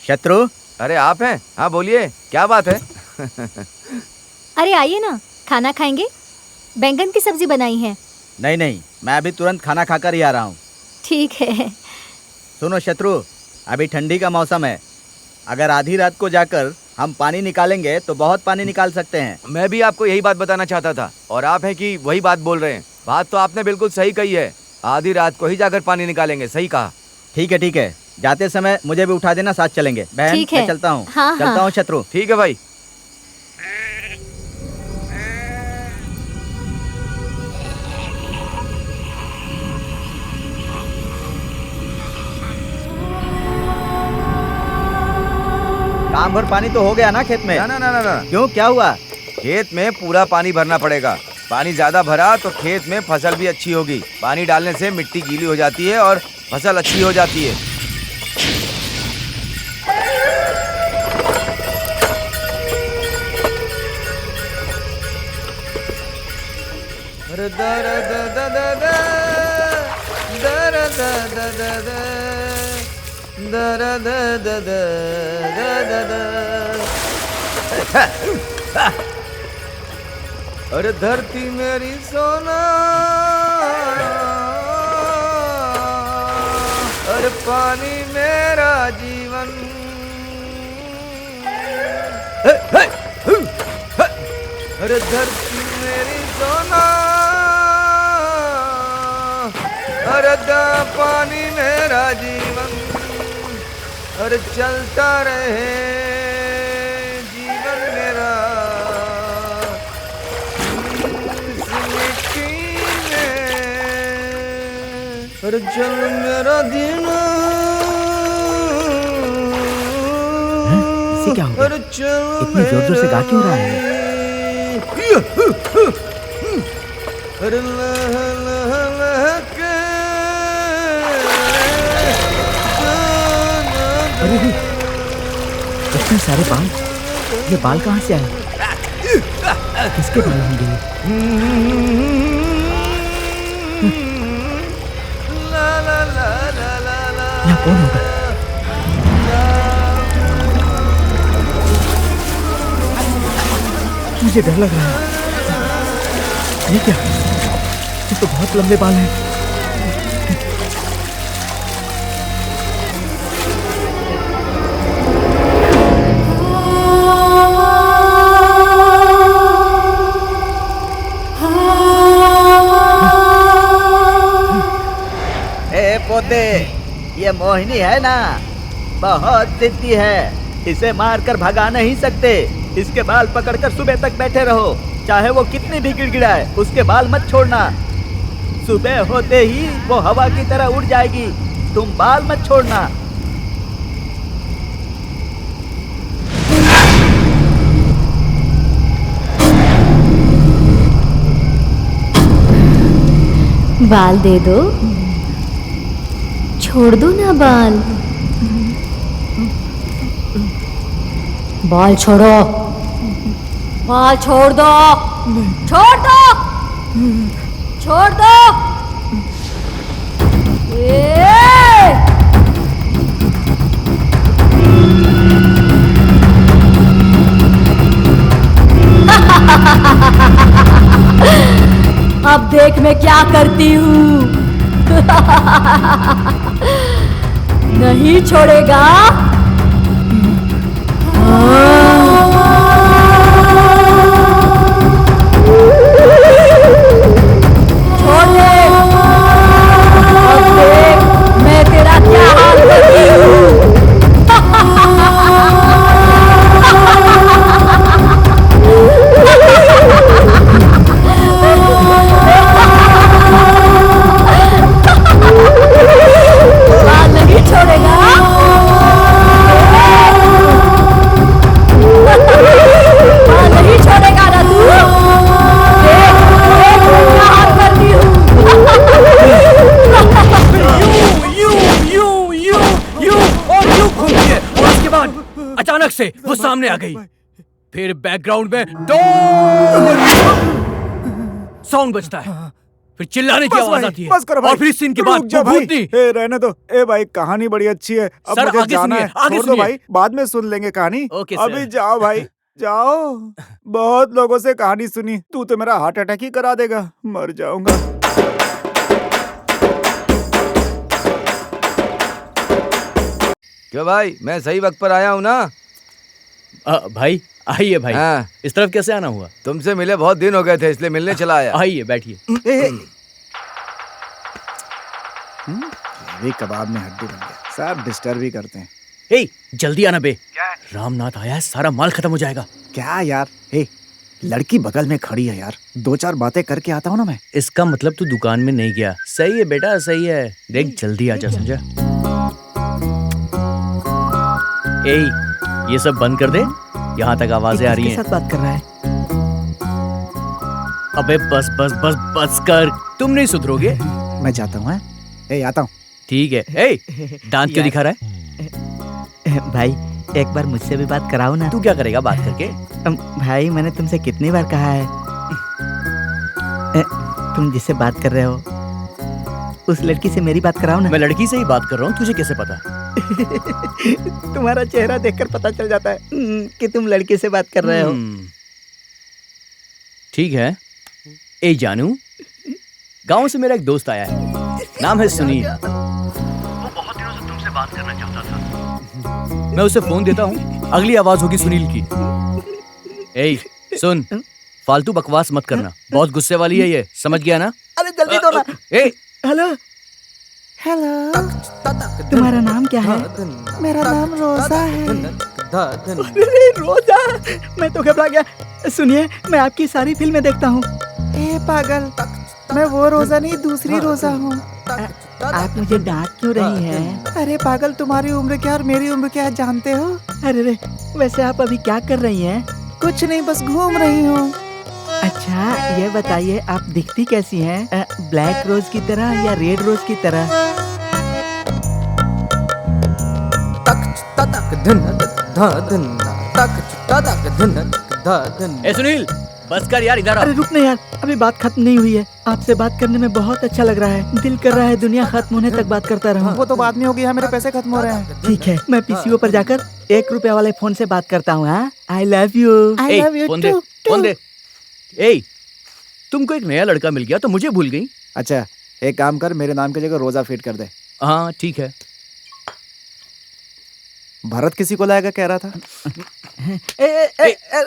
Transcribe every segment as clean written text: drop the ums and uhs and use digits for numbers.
शत्रु। अरे आप हैं? हाँ बोलिए, क्या बात है? अरे आइए ना, खाना खाएंगे। बैंगन की सब्जी बनाई है। नहीं नहीं, मैं अभी तुरंत खाना खाकर ही आ रहा हूँ। ठीक है। सुनो शत्रु, अभी ठंडी का मौसम है। अगर आधी रात को जाकर हम पानी निकालेंगे तो बहुत पानी निकाल सकते हैं। मैं भी आपको यही बात बताना चाहता था और आप हैं कि वही बात बोल रहे हैं। बात तो आपने बिल्कुल सही कही है, आधी रात को ही जाकर पानी निकालेंगे। सही कहा। ठीक है ठीक है, जाते समय मुझे भी उठा देना, साथ चलेंगे। बहन ठीक है। मैं चलता हूँ। हाँ, चलता हाँ। हूँ शत्रु। ठीक है भाई। काम भर पानी तो हो गया ना खेत में? ना ना ना ना ना, क्यों, क्या हुआ? खेत में पूरा पानी भरना पड़ेगा। पानी ज्यादा भरा तो खेत में फसल भी अच्छी होगी। पानी डालने से मिट्टी गीली हो जाती है और फसल अच्छी हो जाती है। अरे धरती मेरी सोना, अरे पानी मेरा जीवन। अरे धरती मेरी सोना, अरे पानी मेरा जीवन। अरे चलता रहे जीवन मेरा इस मिट्टी में। अरे चल मेरा दिन, इसे क्या हो गया? अरे चल इतनी जोर-जोर से गा क्यों रहा है? अरे लह लह लह के। अरे इतने सारे बाल, ये बाल कहाँ से आए? किसके बाल होंगे ये? यहाँ कौन होगा? मुझे डर लग रहा है। ये क्या? ये तो बहुत लंबे बाल हैं। पोते, ये मोहिनी है ना, बहुत जिद्दी है। इसे मारकर भगा नहीं सकते। इसके बाल पकड़कर सुबह तक बैठे रहो, चाहे वो कितनी भी गिड़गिड़ाए, उसके बाल मत छोड़ना। सुबह होते ही वो हवा की तरह उड़ जाएगी, तुम बाल मत छोड़ना। बाल दे दो, छोड़ दो ना बाल। बाल छोड़ो, बाल छोड़ दो, छोड़ दो, छोड़ दो। अब देख मैं क्या करती हूँ। नहीं छोड़ेगा। छोड़ दे। अब देख मैं तेरा क्या हाल करती हूँ। बाल नहीं छोड़ेगा। बाल नहीं छोड़ेगा ना तू। देख देख मैं क्या हाल करती हूँ। यू और यू घूमती है और उसके बाद अचानक से वो सामने आ गई। फिर बैकग्राउंड में डोर साउंड बजता है। फिर चिल्लाने की बस आवाज भाई, आती है। बस करो भाई। और फिर इस सीन के रुक बाद जा भाई। भूतनी। ए रहने दो। ए भाई कहानी बड़ी अच्छी है, अब सर, मुझे आगे जाना सुनिए, है। आगे छोड़ दो सुनिए। भाई, बाद में सुन लेंगे कहानी। Okay, sir. अभी जाओ भाई, जाओ। बहुत लोगों से कहानी सुनी, तू तो मेरा हार्ट अटैक ही करा देगा, मर जाऊंगा। क्यों भाई, मैं सही वक्त पर आया हूँ ना? भाई आइए भाई। हाँ। इस तरफ कैसे आना हुआ? तुमसे मिले बहुत दिन हो गए थे, इसलिए मिलने चला आया। आइए बैठिए। ये कबाब में हड्डी बन गया, सब डिस्टर्ब ही करते हैं। ए, जल्दी आना बे। रामनाथ आया है, सारा माल खत्म हो जाएगा। क्या यार, ए लड़की बगल में खड़ी है यार, 2-4 बातें करके आता हूँ ना मैं। इसका मतलब तू दुकान में नहीं गया। सही है बेटा, सही है। देख जल्दी आजा, समझा? ए, ये सब बंद कर दे, यहाँ तक आवाजें आ रही हैं। किसके साथ बात कर रहा है? अबे बस बस बस बस कर, तुम नहीं सुधरोगे। मैं जाता हूँ। ए आता हूँ। ठीक है। ए, दांत क्यों दिखा रहा है? भाई एक बार मुझसे भी बात कराओ ना। तू क्या करेगा बात करके? भाई मैंने तुमसे कितनी बार कहा है, तुम जिससे बात कर रहे हो उस लड़की से मेरी बात कराओ ना। मैं लड़की से ही बात कर रहा हूँ, तुझे कैसे पता? तुम्हारा चेहरा देखकर पता चल जाता है कि तुम लड़की से बात कर रहे हो। ठीक है। ए जानू, गांव से मेरा एक दोस्त आया है, नाम है सुनील। वो बहुत दिनों से तुमसे बात करना चाहता था। मैं उसे फोन देता हूँ, अगली आवाज होगी सुनील की। ए सुन, फालतू बकवास मत करना, बहुत गुस्से वाली है ये, समझ गया ना? अरे जल्दी दो ना। ए, हेलो हेलो, तुम्हारा नाम क्या है? मेरा नाम रोजा है। अरे रोजा, मैं तो घबरा गया। सुनिए, मैं आपकी सारी फिल्में देखता हूँ। ए पागल, मैं वो रोजा नहीं, दूसरी रोजा हूँ। आप मुझे डांट क्यों रही हैं? अरे पागल, तुम्हारी उम्र क्या और मेरी उम्र क्या है जानते हो? अरे रे, वैसे आप अभी क्या कर रही हैं? कुछ नहीं, बस घूम रही हूँ। अच्छा ये बताइए, आप दिखती कैसी हैं? ब्लैक रोज की तरह या रेड रोज की तरह? ए सुनील, बस कर यार, इधर आ। अरे रुक ना यार, अभी बात खत्म नहीं हुई है। आपसे बात करने में बहुत अच्छा लग रहा है, दिल कर रहा है दुनिया खत्म होने तक बात करता रहूं। वो तो बाद में होगी, मेरे पैसे खत्म हो रहे हैं। ठीक है, मैं पीसीओ पर जाकर 1 रुपए वाले फोन से बात करता हूँ। हाँ, I love you. I love you phone दे, फोन दे। ए, तुमको एक नया लड़का मिल गया तो मुझे भूल गई। अच्छा एक काम कर, मेरे नाम की जगह रोजा फिट कर दे। हाँ ठीक है। भरत किसी को लाएगा कह रहा था।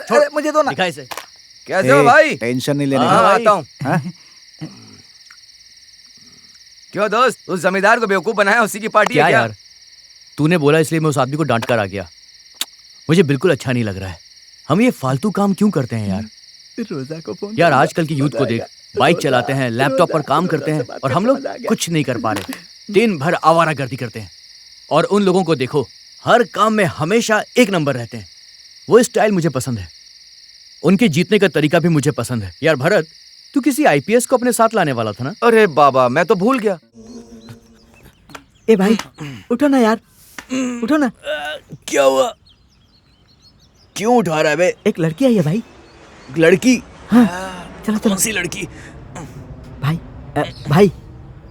छोड़, मुझे दो ना। दिखा इसे। कैसे हो भाई? टेंशन नहीं लेने हाँ, का। आता हूँ। हाँ? क्यों दोस्त, उस जमींदार को बेवकूफ बनाया, उसी की पार्टी क्या है क्या? यार, तूने बोला इसलिए मैं उस आदमी को डांट कर आ गया। मुझे बिल्कुल अच्छा नहीं लग रहा है। हम ये फालतू काम क्यों करते हैं यार? रोजा को फोन यार आजकल की यूथ को देख, बाइक चलाते हैं, लैपटॉप पर काम करते हैं, और हम लोग कुछ नहीं कर पा रहे, दिन भर आवारागर्दी करते हैं। और उन लोगों को देखो, हर काम में हमेशा 1 नंबर रहते हैं। वो स्टाइल मुझे पसंद है, उनके जीतने का तरीका भी मुझे पसंद है। यार भरत, तू किसी आईपीएस को अपने साथ लाने वाला था ना? अरे बाबा, मैं तो भूल गया। ए भाई, उठो ना यार, उठो ना। क्या हुआ? क्यों उठा रहा है बे? एक लड़की आई है भाई। लड़की? हाँ, चलो चलो। कौन सी लड़की? भाई भाई,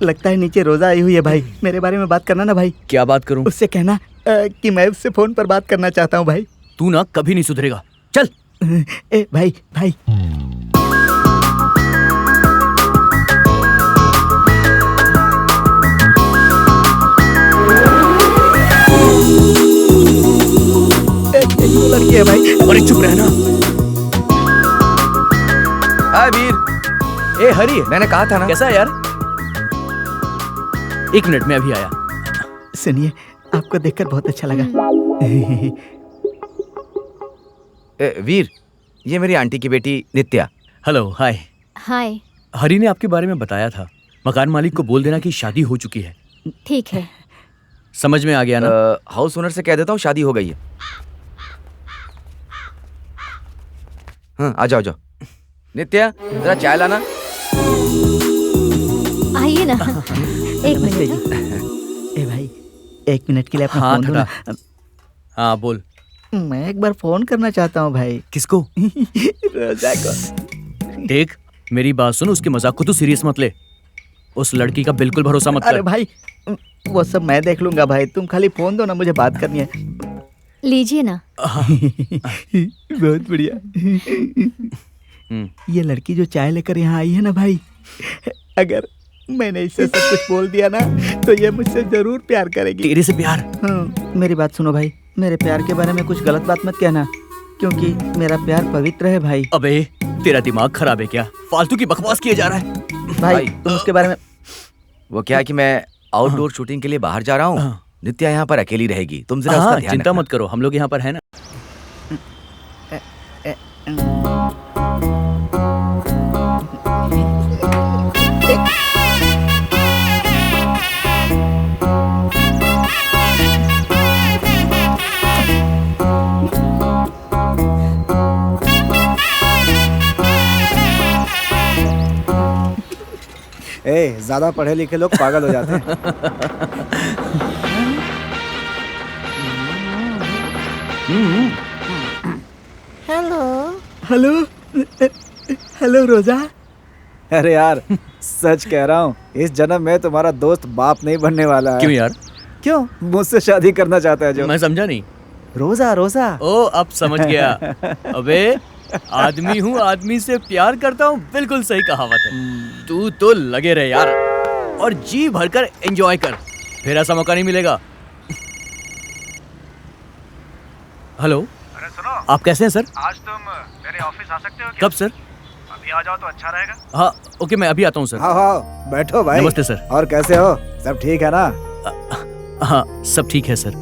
लगता है नीचे रोजा आई हुई है भाई। मेरे बारे में बात करना ना भाई। क्या बात करूं? उससे कहना कि मैं उससे फोन पर बात करना चाहता हूँ भाई। तू ना कभी नहीं सुधरेगा, चल। ए भाई भाई, वो लड़की है भाई। अरे चुप रहना। हाय वीर। ए हरी, मैंने कहा था ना। कैसा है यार? 1 मिनट में अभी आया। सुनिए, आपको देखकर बहुत अच्छा लगा। वीर, ये मेरी आंटी की बेटी नित्या। हेलो, हाय। हाय। हरी ने आपके बारे में बताया था। मकान मालिक को बोल देना कि शादी हो चुकी है। ठीक है। समझ में आ गया ना? हाउस ओनर से कह देता हूँ शादी हो गई है। हाँ, आ जाओ जाओ। नित्या, जरा चाय लाना। आइए ना। एक नमस्ते मिनट। जी। ए भाई, 1 मिनट के लिए अपना हाँ, फोन दो ना। हाँ बोल। मैं एक बार फोन करना चाहता हूँ भाई। किसको? रोजा को। देख, मेरी बात सुन, उसके मजाक को तू सीरियस मत ले। उस लड़की का बिल्कुल भरोसा मत अरे कर। भाई वो सब मैं देख लूंगा भाई, तुम खाली फोन दो ना, मुझे बात करनी है। लीजिए ना। बहुत बढ़िया। ये लड़की जो चाय लेकर यहाँ आई है ना भाई, अगर मैंने इससे सब कुछ बोल दिया ना तो ये मुझसे जरूर प्यार करेगी। तेरे से प्यार? हाँ, मेरी बात सुनो भाई, मेरे प्यार के बारे में कुछ गलत बात मत कहना, क्योंकि मेरा प्यार पवित्र है भाई। अबे तेरा दिमाग खराब है क्या? फालतू की बकवास किए जा रहा है। भाई तुम उसके बारे में। वो क्या है कि मैं आउटडोर शूटिंग के लिए बाहर जा रहा हूँ। हाँ। नित्या यहाँ पर अकेली रहेगी, तुम जरा उसका हाँ, ध्यान चिंता रखना। मत करो, हम लोग यहाँ पर है ना। ज्यादा पढ़े लिखे लोग पागल हो जाते हैं। हेलो हेलो रोजा। अरे यार सच कह रहा हूँ, इस जन्म में तुम्हारा दोस्त बाप नहीं बनने वाला है। क्यों यार? क्यों? मुझसे शादी करना चाहता है जो। मैं समझा नहीं। रोजा रोजा। ओ अब समझ गया। अबे आदमी हूँ, आदमी से प्यार करता हूँ, बिल्कुल सही कहावत है। तू तो लगे रहे यार और जी भरकर एंजॉय कर, फिर ऐसा मौका नहीं मिलेगा। हेलो, अरे सुनो, आप कैसे हैं सर? आज तुम मेरे ऑफिस आ सकते हो क्या? कब सर? अभी आ जाओ तो अच्छा रहेगा। हाँ ओके, मैं अभी आता हूँ सर। हाँ हाँ बैठो भाई। नमस्ते सर। और कैसे हो? सब ठीक है ना? हाँ सब ठीक है सर।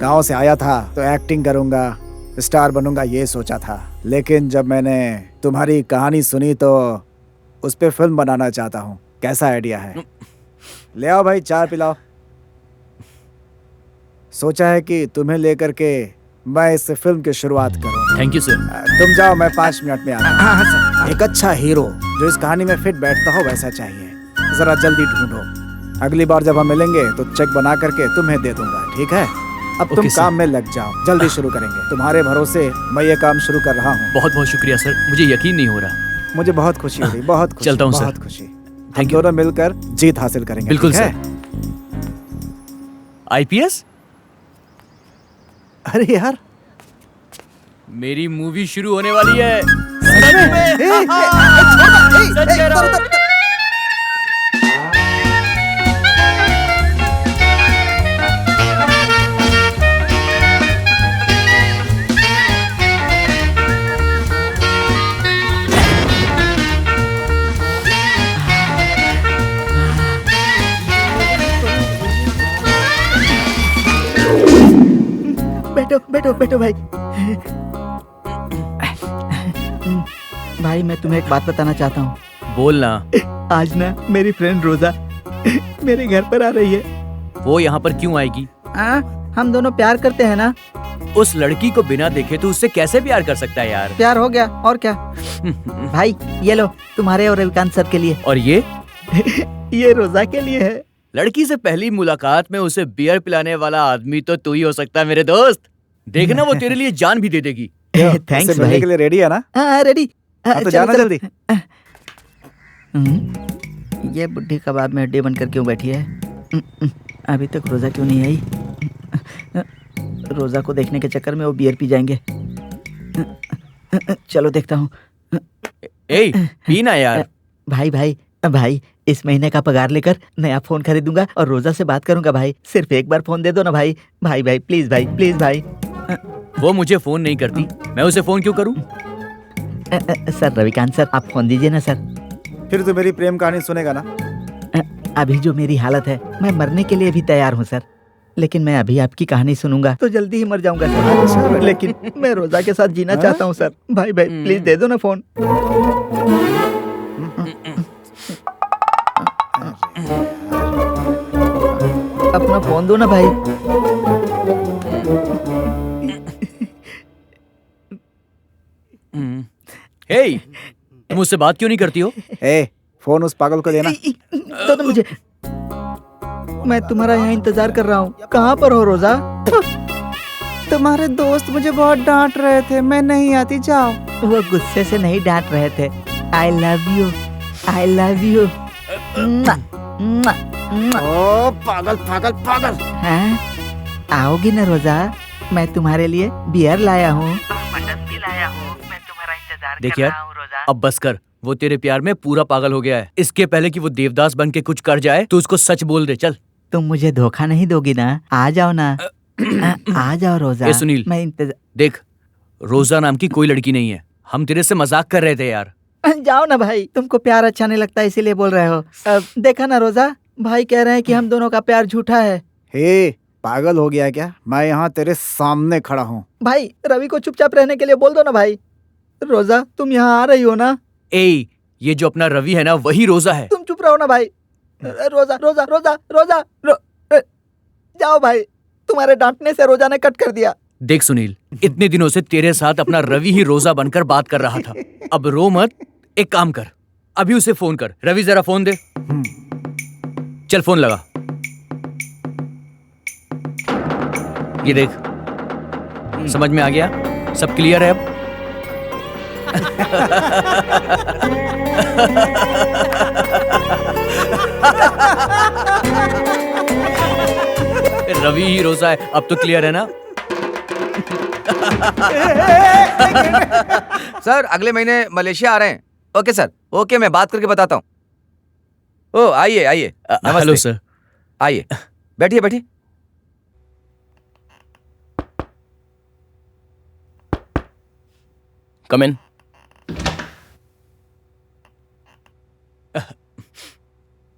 गांव से आया था तो एक्टिंग करूंगा, स्टार बनूंगा ये सोचा था, लेकिन जब मैंने तुम्हारी कहानी सुनी तो उस पे फिल्म बनाना चाहता हूँ। कैसा आइडिया है? ले आओ भाई चाय पिलाओ। सोचा है कि तुम्हें लेकर के मैं इस फिल्म की शुरुआत करूँ। Thank you sir. तुम जाओ, मैं 5 मिनट में आता हूँ। एक अच्छा हीरो जो इस कहानी में फिट बैठता हो वैसा चाहिए। जरा जल्दी ढूंढो, अगली बार जब हम मिलेंगे तो चेक बना करके तुम्हें दे दूंगा, ठीक है? अब तुम ओके सर। काम में लग जाओ, जल्दी शुरू करेंगे। तुम्हारे भरोसे मैं ये काम शुरू कर रहा हूँ। बहुत बहुत शुक्रिया सर, मुझे यकीन नहीं हो रहा। मुझे बहुत खुशी हो रही, बहुत खुशी, चलता हूँ सर। बहुत खुशी। हम थैंक यू। दोनों मिलकर जीत हासिल करेंगे। बिल्कुल ठीक है? आईपीएस? अरे यार मेरी मूवी शुरू होने वाली है। सच में? सच कह रहा हूँ। बैठो बैठो बैठो भाई। भाई मैं तुम्हें एक बात बताना चाहता हूँ। बोलना। आज ना मेरी फ्रेंड रोजा मेरे घर पर आ रही है। वो यहाँ पर क्यों आएगी? हम दोनों प्यार करते हैं ना। उस लड़की को बिना देखे तो उससे कैसे प्यार कर सकता है यार? प्यार हो गया और क्या। भाई ये लो तुम्हारे और रविकांत सर के लिए। और ये ये रोजा के लिए है। लड़की से पहली मुलाकात में उसे बियर पिलाने वाला आदमी तो तू ही हो सकता है मेरे दोस्त। देखना वो तेरे लिए जान भी दे देगी। थैंक्स उससे मिलने भाई। के लिए रेडी है ना? रेडी। हाँ, तो जाना जल्दी। ये बुढ़ी कबाब में हड्डी बनकर क्यों बैठी है? अभी तक रोजा क्यों नहीं आई? रोजा को देखने के चक्कर में वो बियर पी जाएंगे। चलो देखता हूँ। ए पीना यार। भाई भाई भाई इस महीने का पगार लेकर नया फोन खरीदूंगा और रोजा से बात करूंगा भाई। सिर्फ एक बार फोन दे दो ना भाई। भाई भाई प्लीज भाई, प्लीज भाई। वो मुझे फोन नहीं करती, मैं उसे फोन क्यों करूं? सर रविकांत सर आप फोन दीजिए ना सर। फिर तो मेरी प्रेम कहानी सुनेगा ना? अभी जो मेरी हालत है मैं मरने के लिए भी तैयार हूँ सर, लेकिन मैं अभी आपकी कहानी सुनूंगा तो जल्दी ही मर जाऊंगा सर। लेकिन मैं रोजा के साथ जीना चाहता हूँ सर। भाई भाई प्लीज दे दो ना फोन। अपना फोन दो ना भाई। हे तुम मुझसे बात क्यों नहीं करती हो? फोन उस पागल को देना। तो मुझे, मैं तुम्हारा यहाँ इंतजार कर रहा हूँ। कहाँ पर हो रोजा? तुम्हारे दोस्त मुझे बहुत डांट रहे थे, मैं नहीं आती, जाओ। वो गुस्से से नहीं डांट रहे थे। I love you, I love you. ओ पागल पागल पागल। हैं? आओगी ना रोजा? मैं तुम्हारे लिए बियर लाया हूँ, मटन भी लाया हूँ। मैं तुम्हारा इंतजार देख कर यार, रहा हूँ रोजा। अब बस कर। वो तेरे प्यार में पूरा पागल हो गया है। इसके पहले कि वो देवदास बन के कुछ कर जाए तो उसको सच बोल दे। चल तुम मुझे धोखा नहीं दोगी ना? आ जाओ ना। आ जाओ रोजा। ए सुनील, मैं इंतजार। देख, रोजा नाम की कोई लड़की नहीं है। हम तेरे से मजाक कर रहे थे यार। जाओ ना भाई, तुमको प्यार अच्छा नहीं लगता इसीलिए बोल रहे हो। देखा ना रोजा, भाई कह रहे हैं कि हम दोनों का प्यार झूठा है। हे, पागल हो गया क्या? मैं यहाँ तेरे सामने खड़ा हूँ। भाई रवि को चुपचाप रहने के लिए बोल दो ना भाई। रोजा तुम यहाँ आ रही हो ना? ए, ये जो अपना रवि है ना, वही रोजा है। तुम चुप रहो ना भाई। रोजा रोजा रोजा रोजा जाओ भाई, तुम्हारे डांटने से रोजा ने कट कर दिया। देख सुनील, इतने दिनों से तेरे साथ अपना रवि ही रोजा बनकर बात कर रहा था। अब रो मत, एक काम कर, अभी उसे फोन कर। रवि जरा फोन दे। चल फोन लगा। ये देख, समझ में आ गया? सब क्लियर है अब? रवि ही रोजा है, अब तो क्लियर है ना? सर अगले महीने मलेशिया आ रहे हैं। ओके सर, ओके, मैं बात करके बताता हूँ। ओ आइए आइए। Hello sir. आइए, बैठिए बैठिए। Come in.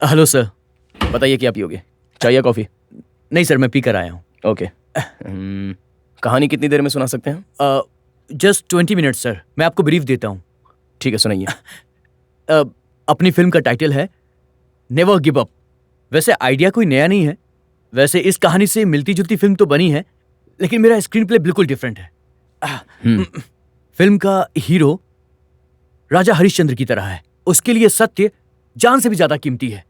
Hello sir. बताइए क्या पियोगे, चाय या कॉफी? नहीं सर, मैं पी कर आया हूँ। ओके। कहानी कितनी देर में सुना सकते हैं? जस्ट 20 मिनट सर, मैं आपको ब्रीफ देता हूँ। ठीक है, सुनाइए। अपनी फिल्म का टाइटल है नेवर गिव अप। वैसे आइडिया कोई नया नहीं है। वैसे इस कहानी से मिलती जुलती फिल्म तो बनी है, लेकिन मेरा स्क्रीन प्ले बिल्कुल डिफरेंट है। फिल्म का हीरो राजा हरिश्चंद्र की तरह है। उसके लिए सत्य जान से भी ज्यादा कीमती है।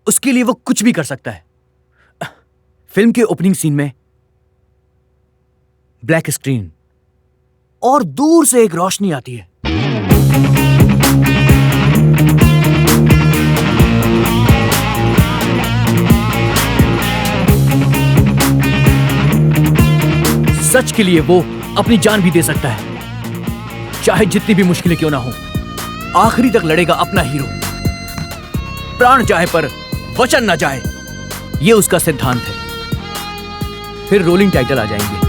उसके लिए वो कुछ भी कर सकता है। फिल्म के ओपनिंग सीन में ब्लैक स्क्रीन और दूर से एक रोशनी आती है। सच के लिए वो अपनी जान भी दे सकता है, चाहे जितनी भी मुश्किलें क्यों ना हो। आखिरी तक लड़ेगा अपना हीरो। प्राण जाए पर वचन ना जाए, ये उसका सिद्धांत है। फिर रोलिंग टाइटल आ जाएंगे।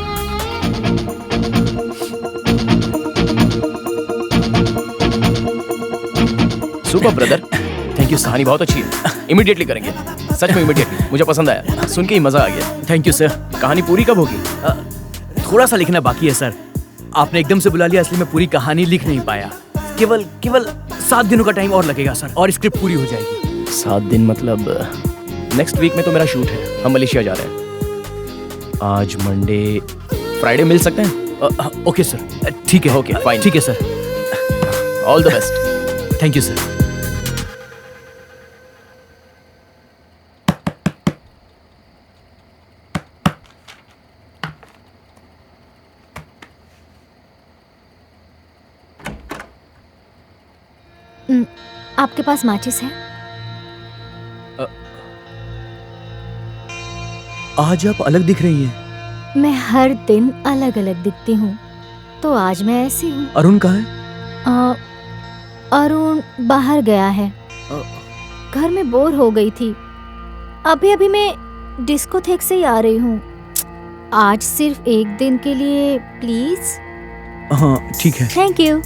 Super brother, thank you. कहानी बहुत अच्छी है, इमीडिएटली करेंगे। सच में इमीडिएटली, मुझे पसंद आया, सुन के ही मजा आ गया। Thank you sir. कहानी पूरी कब होगी? थोड़ा सा लिखना बाकी है सर। आपने एकदम से बुला लिया इसलिए मैं पूरी कहानी लिख नहीं पाया। केवल 7 दिनों का टाइम और लगेगा सर, और स्क्रिप्ट पूरी हो जाएगी। 7 दिन मतलब नेक्स्ट वीक में तो मेरा शूट है। हम मलेशिया जा रहे हैं। आज मंडे, फ्राइडे मिल सकते हैं? ओके सर, ठीक है। Okay, fine. ठीक है sir. All the best. Thank you sir. आपके पास माचिस है? आज आप अलग दिख रही हैं। मैं हर दिन अलग अलग दिखती हूँ, तो आज मैं ऐसी हूँ। अरुण कहाँ है? अरुण बाहर गया है। घर में बोर हो गई थी। अभी मैं डिस्कोथेक से ही आ रही हूँ। आज सिर्फ एक दिन के लिए प्लीज। हाँ ठीक है। Thank you.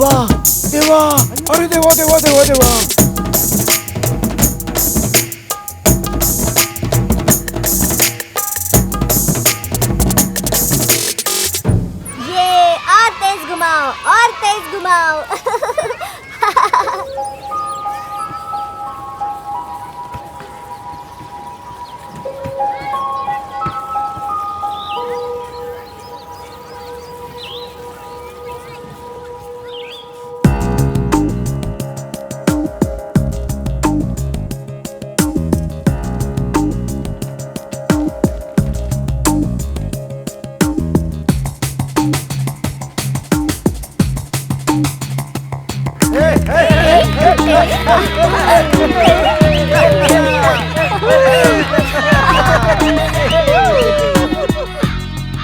देवा देवा, अरे देवा देवा देवा देवा। ये और तेज घुमाओ और तेज घुमाओ।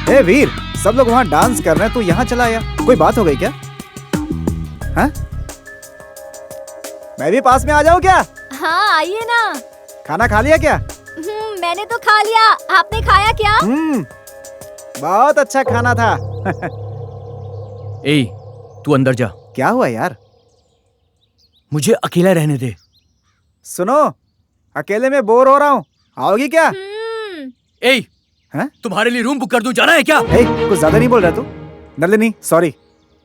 ए वीर, सब लोग वहाँ डांस कर रहे हैं, तू यहाँ चला आया। कोई बात हो गई क्या? हाँ? मैं भी पास में आ जाऊँ क्या? हाँ आइए ना। खाना खा लिया क्या? मैंने तो खा लिया, आपने खाया क्या? बहुत अच्छा खाना था। ए, तू अंदर जा। क्या हुआ यार? मुझे अकेला रहने दे। सुनो, अकेले में बोर हो रहा हूँ, आओगी क्या? ए, हैं? तुम्हारे लिए रूम बुक कर दूं, जाना है क्या? ए, कुछ ज्यादा नहीं बोल रहा तू? नलिनी, सॉरी,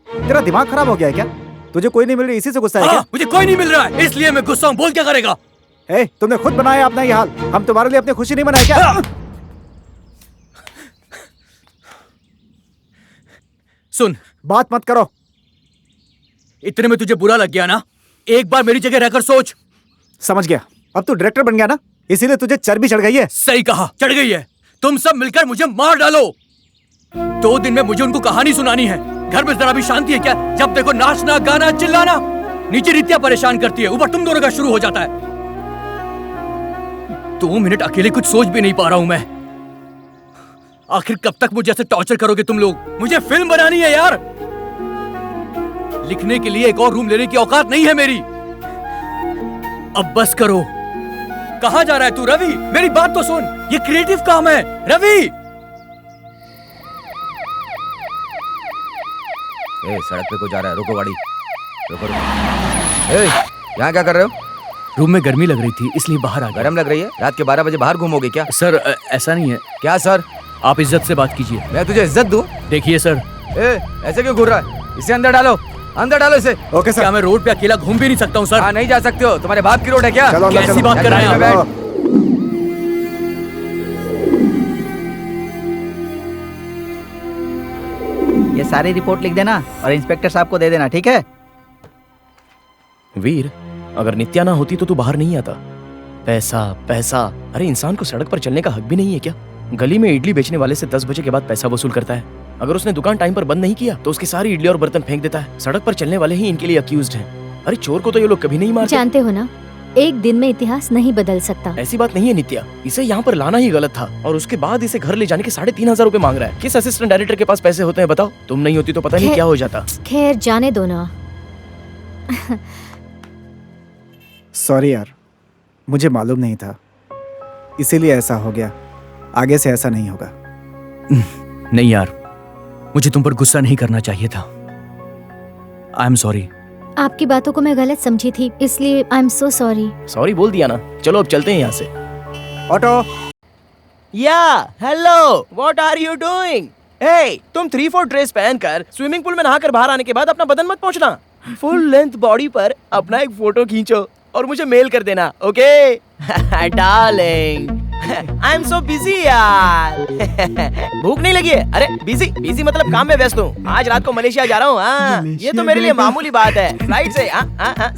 तेरा दिमाग खराब हो गया है क्या? तुझे कोई नहीं मिल रही, इसी से गुस्सा है क्या? मुझे कोई नहीं मिल रहा है, इसलिए मैं गुस्सा हूँ। बोल क्या करेगा? ए, तुमने खुद बनाया अपना ये हाल, हम तुम्हारे लिए अपनी खुशी नहीं बनाए क्या? सुन, बात मत करो। इतने में तुझे बुरा लग गया ना? एक बार मेरी जगह रहकर सोच। समझ गया, अब तू डायरेक्टर बन गया ना, इसीलिए तुझे चर्बी चढ़ गई है। सही कहा, चढ़ गई है। तुम सब मिलकर मुझे मार डालो। 2 दिन में मुझे उनको कहानी सुनानी है। घर में जरा भी शांति है क्या? जब देखो नाचना, गाना, चिल्लाना। नीचे रित्या परेशान करती है, ऊपर तुम दोनों का शुरू हो जाता है। 2 मिनट अकेले कुछ सोच भी नहीं पा रहा हूं मैं। आखिर कब तक मुझे ऐसे टॉर्चर करोगे तुम लोग? मुझे फिल्म बनानी है यार। लिखने के लिए एक और रूम लेने की औकात नहीं है मेरी। अब बस करो। कहां जा रहा है तू रवि? मेरी बात तो सुन, ये क्रिएटिव काम है रवि। ए, सड़क पे को जा रहा है, रुको गाड़ी, रुको रुको। ए, यहाँ क्या कर रहे हो? रूम में गर्मी लग रही थी इसलिए बाहर आ गया। गरम लग रही है? रात के 12 बजे बाहर घूमोगे क्या? सर ऐसा नहीं है। क्या सर? आप इज्जत से बात कीजिए। मैं तुझे इज्जत दूं? देखिए सर। ए, ऐसे क्यों घूर रहा है? इसे अंदर डालो, अंदर डालो इसे। Okay sir. क्या मैं रोड पे अकेला घूम भी नहीं सकता हूँ सर? हाँ, नहीं जा सकते हो, तुम्हारे बाप की रोड है क्या? चलो अंदर कैसी चलो। बात कर रहे हैं आप? चलो। ये सारी रिपोर्ट लिख देना और इंस्पेक्टर साहब को दे देना, ठीक है? वीर, अगर नित्या ना होती तो तू बाहर नहीं आता। पैसा पैसा, अरे इंसान को सड़क पर चलने का हक भी नहीं है क्या? गली में इडली बेचने वाले से 10 बजे के बाद पैसा वसूल करता है। अगर उसने दुकान टाइम पर बंद नहीं किया तो उसकी सारी इडली और बर्तन फेंक देता है। सड़क पर चलने वाले ही इनके लिए अक्यूज्ड हैं। अरे चोर को तो ये लोग कभी नहीं मारते। जानते हो ना, एक दिन में इतिहास नहीं बदल सकता। ऐसी बात नहीं है नित्या, इसे यहाँ पर लाना ही गलत था और उसके बाद इसे घर ले जाने के 3,500 रुपए मांग रहा है। किस असिस्टेंट डायरेक्टर के पास पैसे होते हैं बताओ? तुम नहीं होती तो पता नहीं क्या हो जाता। खैर जाने दो ना। सॉरी यार, मुझे मालूम नहीं था, इसीलिए ऐसा हो गया। आगे से ऐसा नहीं होगा। नहीं यार, मुझे तुम पर गुस्सा नहीं करना चाहिए था। I am sorry. आपकी बातों को मैं गलत समझी थी, इसलिए I am so sorry. Sorry बोल दिया ना, चलो अब चलते हैं यहाँ से। Auto. Yeah, hello. What are you doing? Hey, तुम 3/4 ड्रेस पहनकर स्विमिंग पूल में नहाकर बाहर आने के बाद अपना बदन मत पोंछना। फुल लेंथ बॉडी पर अपना एक फोटो खींचो और मुझे मेल कर देना, okay? Darling, I am so busy यार। भूख नहीं लगी है? अरे बिजी बिजी मतलब काम में व्यस्त हूँ। आज रात को मलेशिया जा रहा हूँ। हाँ, ये तो मेरे लिए मामूली बात है। फ्लाइट से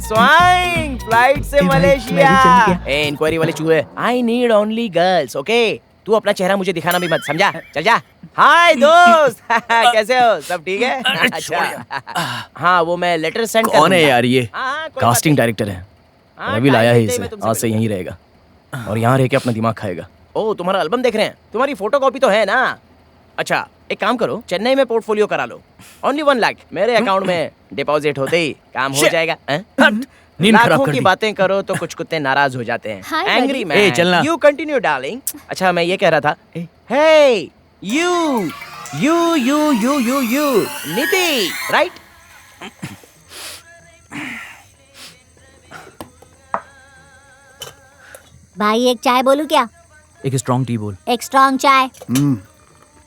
स्वाइंग फ्लाइट से मलेशिया। ए इंक्वायरी वाले चूहे, I need only girls, okay? तू अपना चेहरा मुझे दिखाना भी मत, समझा? चल जा। हाय दोस्त, कैसे हो? सब ठीक है? अच्छा। हाँ, वो मैं लेटर सेंड कर कौन है दूंगा। यार ये? हाँ, कोई कास्टिंग बात डायरेक्टर है। हाँ, रवि लाया है टाइम देते ही मैं इसे, तुमसे आज से मिलूंगा। यहीं रहेगा और यहाँ रह के अपना दिमाग खाएगा। ओ, तुम्हारा एल्बम देख रहे हैं? तुम्हारी फोटोकॉपी तो है ना? अच्छा, एक काम करो, चेन्नई में पोर्टफोलियो करा लो। ओनली 1 लाख मेरे अकाउंट में डिपॉजिट होते ही काम हो Shit. जाएगा। नींद खराब लाखों कर की दी। बातें करो तो कुछ कुत्ते नाराज हो जाते हैं। Hi, angry buddy. मैन। ए, चलना। You continue darling. अच्छा, मैं ये कह रहा था, हे यू नीति, राइट? भाई एक चाय बोलूं क्या? एक स्ट्रॉन्ग टी बोल। एक स्ट्रॉन्ग चाय।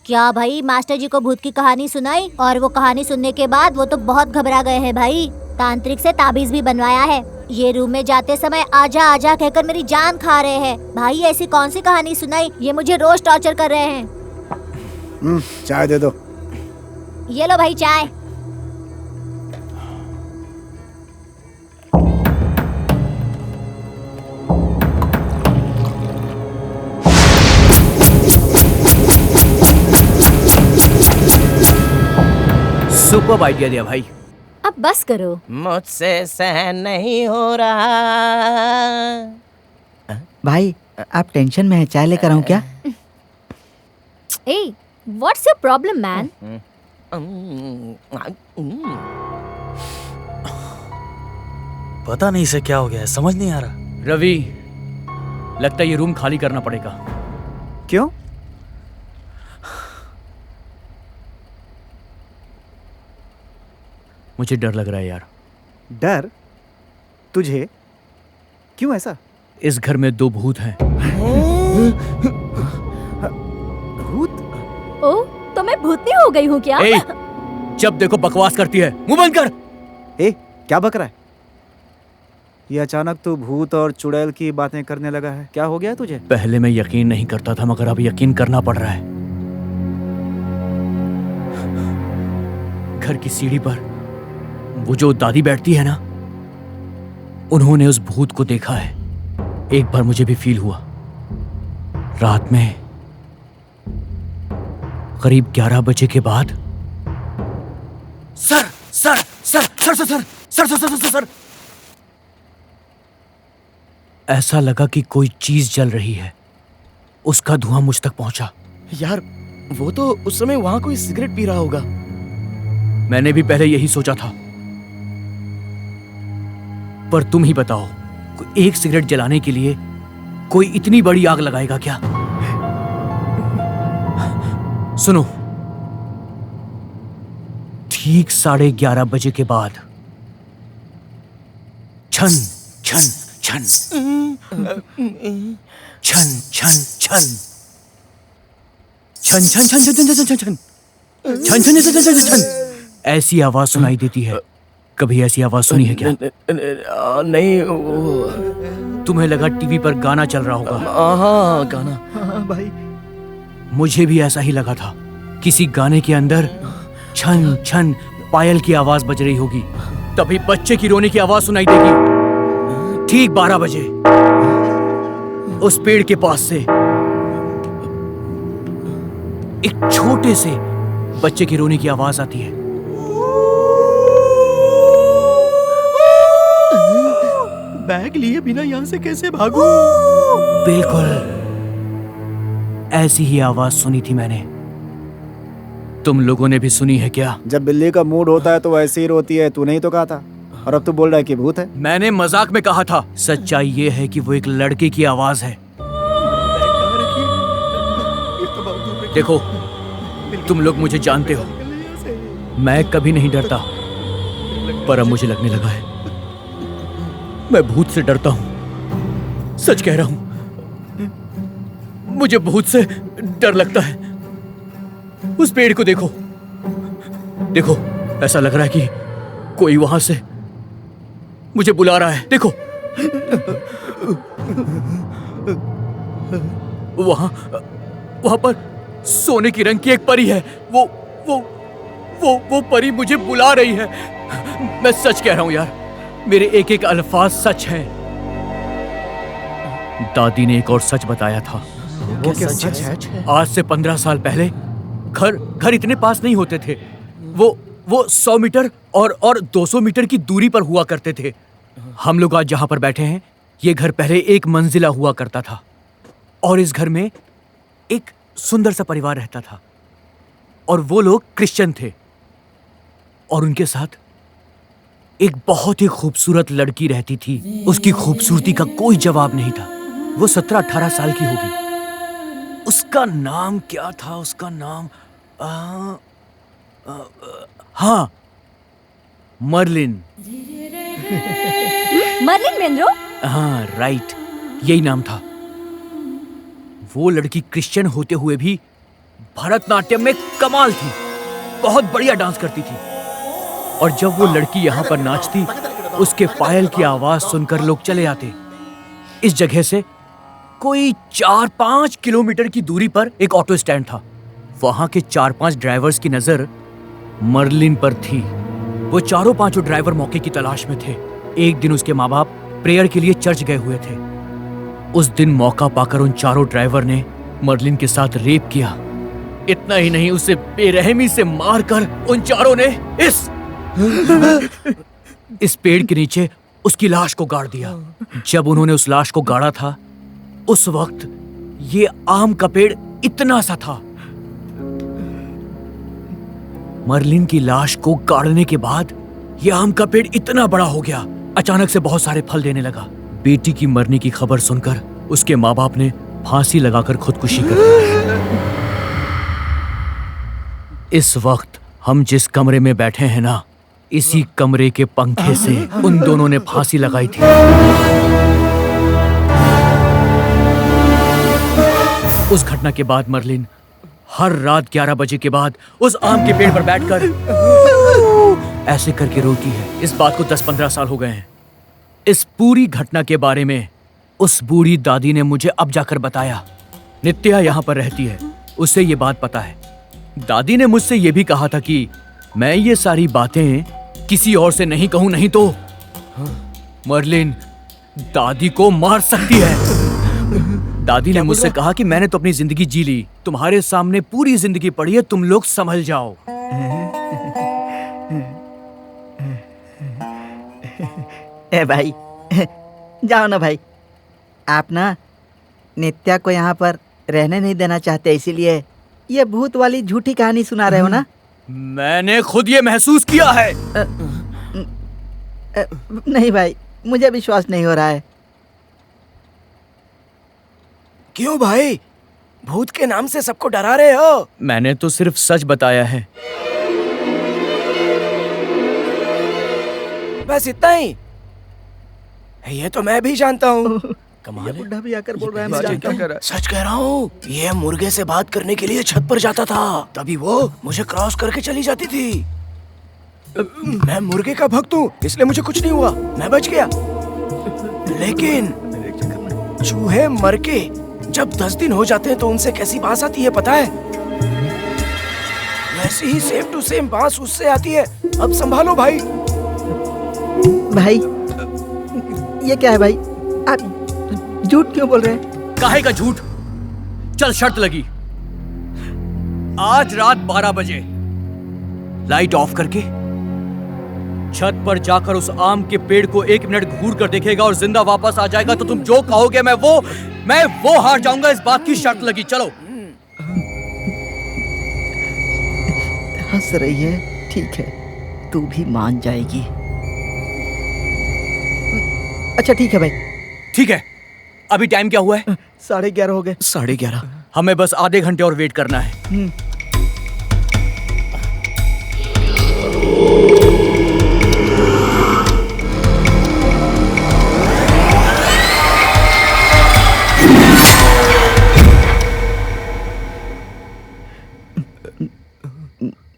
क्या भाई, मास्टर जी को भूत की कहानी सुनाई और वो कहानी सुनने के बाद वो तो बहुत घबरा गए हैं भाई। तांत्रिक से ताबीज भी बनवाया है। ये रूम में जाते समय आजा आजा कहकर मेरी जान खा रहे हैं। भाई ऐसी कौन सी कहानी सुनाई, ये मुझे रोज टॉर्चर कर रहे हैं। चाय दे दो। ये लो भाई चाय। सुपर आइडिया दिया भाई। अब बस करो। मुझसे सहन नहीं हो रहा। भाई आप टेंशन में हैं, चाय लेकर आऊं क्या? ए, व्हाट्स योर प्रॉब्लम मैन? पता नहीं इसे क्या हो गया है, समझ नहीं आ रहा। रवि, लगता है ये रूम खाली करना पड़ेगा। क्यों? मुझे डर लग रहा है यार। डर? तुझे? क्यों ऐसा? इस घर में 2 भूत हैं। भूत? ओ, तो मैं भूतनी हो गई हूँ क्या? ए, जब देखो बकवास करती है, मुंह बंद कर। ए, क्या बक रहा है? ये अचानक तू भूत और चुड़ैल की बातें करने लगा है, क्या हो गया तुझे? पहले मैं यकीन नहीं करता था, मगर अब यकीन करना पड़ रहा है। घर की सीढ़ी पर वो जो दादी बैठती है ना, उन्होंने उस भूत को देखा है। एक बार मुझे भी फील हुआ। रात में करीब 11 बजे के बाद sir sir sir sir sir sir sir sir sir sir sir ऐसा लगा कि कोई चीज जल रही है। उसका धुआं मुझ तक पहुंचा। यार वो तो उस समय वहां कोई सिगरेट पी रहा होगा। मैंने भी पहले यही सोचा था, पर तुम ही बताओ, एक सिगरेट जलाने के लिए कोई इतनी बड़ी आग लगाएगा क्या? सुनो, ठीक 11:30 बजे के बाद छन छन छन छन छन छन छन छन छन छन छन छन छन छन छन छन छन छन छन ऐसी आवाज सुनाई देती है। कभी ऐसी आवाज सुनी है क्या? नहीं। तुम्हें लगा टीवी पर गाना चल रहा होगा। हाँ गाना। हाँ भाई, मुझे भी ऐसा ही लगा था। किसी गाने के अंदर छन छन पायल की आवाज बज रही होगी। तभी बच्चे की रोने की आवाज सुनाई देगी। ठीक 12 बजे उस पेड़ के पास से एक छोटे से बच्चे की रोने की आवाज आती है। बैग लिए बिना यहाँ से कैसे भागूं? बिल्कुल ऐसी ही आवाज सुनी थी मैंने। तुम लोगों ने भी सुनी है क्या? जब बिल्ली का मूड होता है तो वैसे ही रोती है, तूने ही तो कहा था। और अब तू बोल रहा है कि भूत है। मैंने मजाक में कहा था। सच्चाई ये है कि वो एक लड़के की आवाज है। देखो, तुम लोग मुझे जानते हो, मैं कभी नहीं डरता, पर अब मुझे लगने लगा है मैं भूत से डरता हूं। सच कह रहा हूं, मुझे भूत से डर लगता है। उस पेड़ को देखो, देखो, ऐसा लग रहा है कि कोई वहां से मुझे बुला रहा है। देखो, वहां पर सोने की रंग की एक परी है। वो परी मुझे बुला रही है। मैं सच कह रहा हूं यार, मेरे एक एक अल्फाज सच हैं। दादी ने एक और सच बताया था। वो क्या सच है? आज से 15 साल पहले घर इतने पास नहीं होते थे। वो 100 मीटर और 200 मीटर की दूरी पर हुआ करते थे। हम लोग आज जहां पर बैठे हैं, ये घर पहले एक मंजिला हुआ करता था, और इस घर में एक सुंदर सा परिवार रहता था, और वो लोग क्रिश्चियन थे, और उनके साथ एक बहुत ही खूबसूरत लड़की रहती थी। उसकी खूबसूरती का कोई जवाब नहीं था। वो 17-18 साल की होगी। उसका नाम क्या था? उसका नाम हाँ, मर्लिन। मर्लिन मेनरो? हाँ राइट, यही नाम था। वो लड़की क्रिश्चियन होते हुए भी भरतनाट्यम में कमाल थी, बहुत बढ़िया डांस करती थी। और जब वो लड़की यहाँ पर नाचती, उसके पायल की आवाज सुनकर लोग चले आते। इस जगह से कोई 4-5 किलोमीटर की दूरी पर एक ऑटो स्टैंड था। वहां के 4-5 ड्राइवर्स की नजर मर्लिन पर थी। वो चारों पांचों ड्राइवर मौके की तलाश में थे। एक दिन उसके माँ बाप प्रेयर के लिए चर्च गए हुए थे। उस दिन मौका पाकर उन चारों ड्राइवर ने मर्लिन के साथ रेप किया। इतना ही नहीं, उसे बेरहमी से मारकर उन चारों ने इस पेड़ के नीचे उसकी लाश को गाड़ दिया। जब उन्होंने उस लाश को गाड़ा था, उस वक्त ये आम का पेड़ इतना सा था। मर्लिन की लाश को गाड़ने के बाद ये आम का पेड़ इतना बड़ा हो गया, अचानक से बहुत सारे फल देने लगा। बेटी की मरने की खबर सुनकर उसके माँ बाप ने फांसी लगाकर खुदकुशी कर ली। इस वक्त हम जिस कमरे में बैठे हैं ना, इसी कमरे के पंखे से उन दोनों ने फांसी लगाई थी। उस घटना के बाद मर्लिन हर रात 11 बजे के बाद उस आम के पेड़ पर बैठकर ऐसे करके रोती है। इस बात को 10-15 साल हो गए हैं। इस पूरी घटना के बारे में उस बूढ़ी दादी ने मुझे अब जाकर बताया। नित्या यहाँ पर रहती है, उसे ये बात पता है। दादी ने मुझसे ये भी कहा था कि मैं ये सारी बातें किसी और से नहीं कहूं, नहीं तो मर्लिन दादी को मार सकती है। दादी ने मुझसे कहा कि मैंने तो अपनी जिंदगी जी ली, तुम्हारे सामने पूरी जिंदगी पड़ी है, तुम लोग संभल जाओ। ए भाई, जाओ ना भाई। आप ना नित्या को यहाँ पर रहने नहीं देना चाहते, इसीलिए ये भूत वाली झूठी कहानी सुना रहे हो ना? मैंने खुद ये महसूस किया है। नहीं भाई, मुझे विश्वास नहीं हो रहा है। क्यों भाई, भूत के नाम से सबको डरा रहे हो? मैंने तो सिर्फ सच बताया है। बस इतना ही? ये तो मैं भी जानता हूँ। ये बुढ़ा भी आकर बोल रहा है, मैं क्या जानता हूँ। कर रहा है? सच कह रहा हूँ, ये मुर्गे से बात करने के लिए छत पर जाता था, तभी वो मुझे क्रॉस करके चली जाती थी। मैं मुर्गे का भक्त हूँ, इसलिए मुझे कुछ नहीं हुआ, मैं बच गया। लेकिन चूहे मर के जब 10 दिन हो जाते हैं तो उनसे कैसी बांस आती है पता है? वैसे ही सेम टू सेम बांस उससे आती है। अब संभालो भाई। भाई ये क्या है भाई? आप झूठ क्यों बोल रहे हैं? काहे का झूठ? चल शर्त लगी, आज रात 12 बजे लाइट ऑफ करके छत पर जाकर उस आम के पेड़ को 1 मिनट घूर कर देखेगा और जिंदा वापस आ जाएगा तो तुम जो कहोगे मैं वो हार जाऊंगा। इस बात की शर्त लगी। चलो। हंस रही है, ठीक है, तू भी मान जाएगी। अच्छा ठीक है भाई। ठीक है, अभी टाइम क्या हुआ है? 11:30 हो गए। 11:30। हमें बस आधे घंटे और वेट करना है।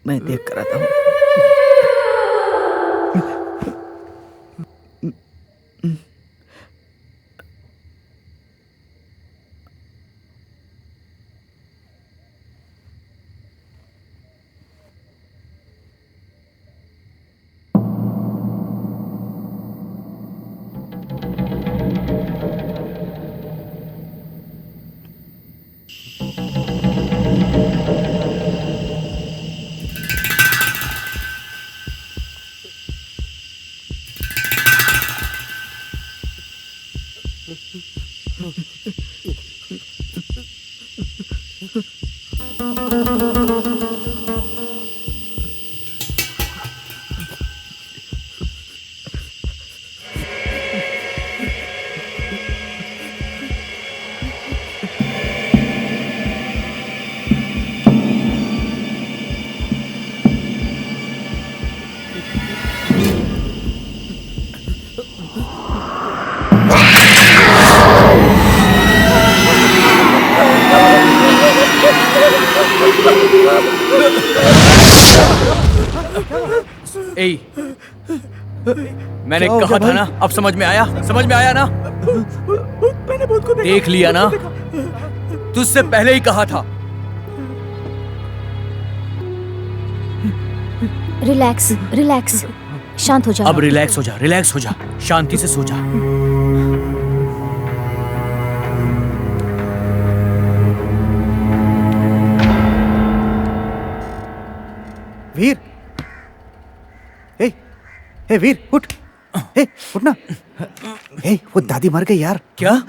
मैं देख कर आता हूँ। ए, मैंने कहा था ना, अब समझ में आया? समझ में आया ना? मैंने भूत को देख लिया ना? तुझसे पहले ही कहा था। रिलैक्स रिलैक्स, शांत हो जा। अब रिलैक्स हो जा, रिलैक्स हो जा, शांति से सो जा। वीर, हे वीर, उठ। हे उठ ना। हे वो दादी मर गई यार। क्या?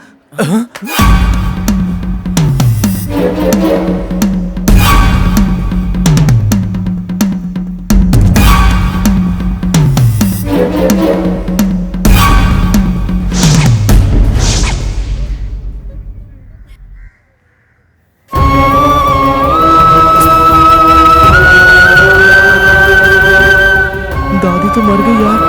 दादी तो मर गई यार।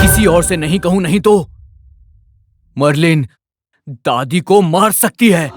किसी और से नहीं कहूं नहीं तो मर्लिन दादी को मार सकती है।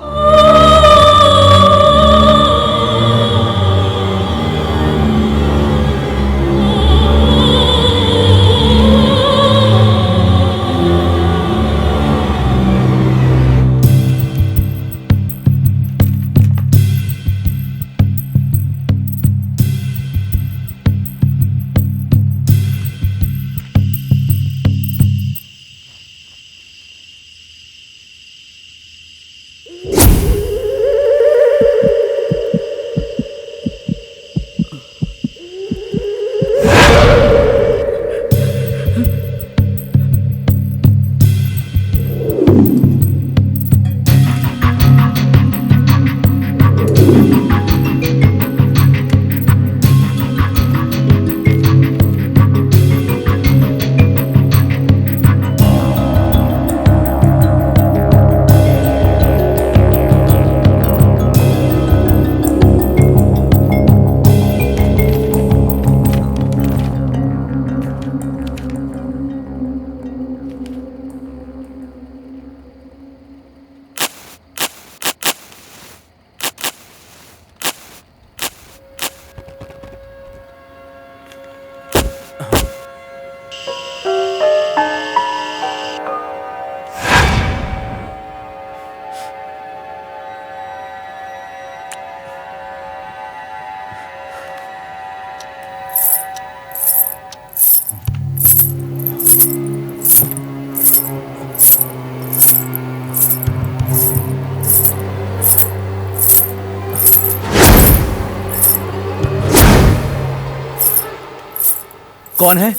कौन है?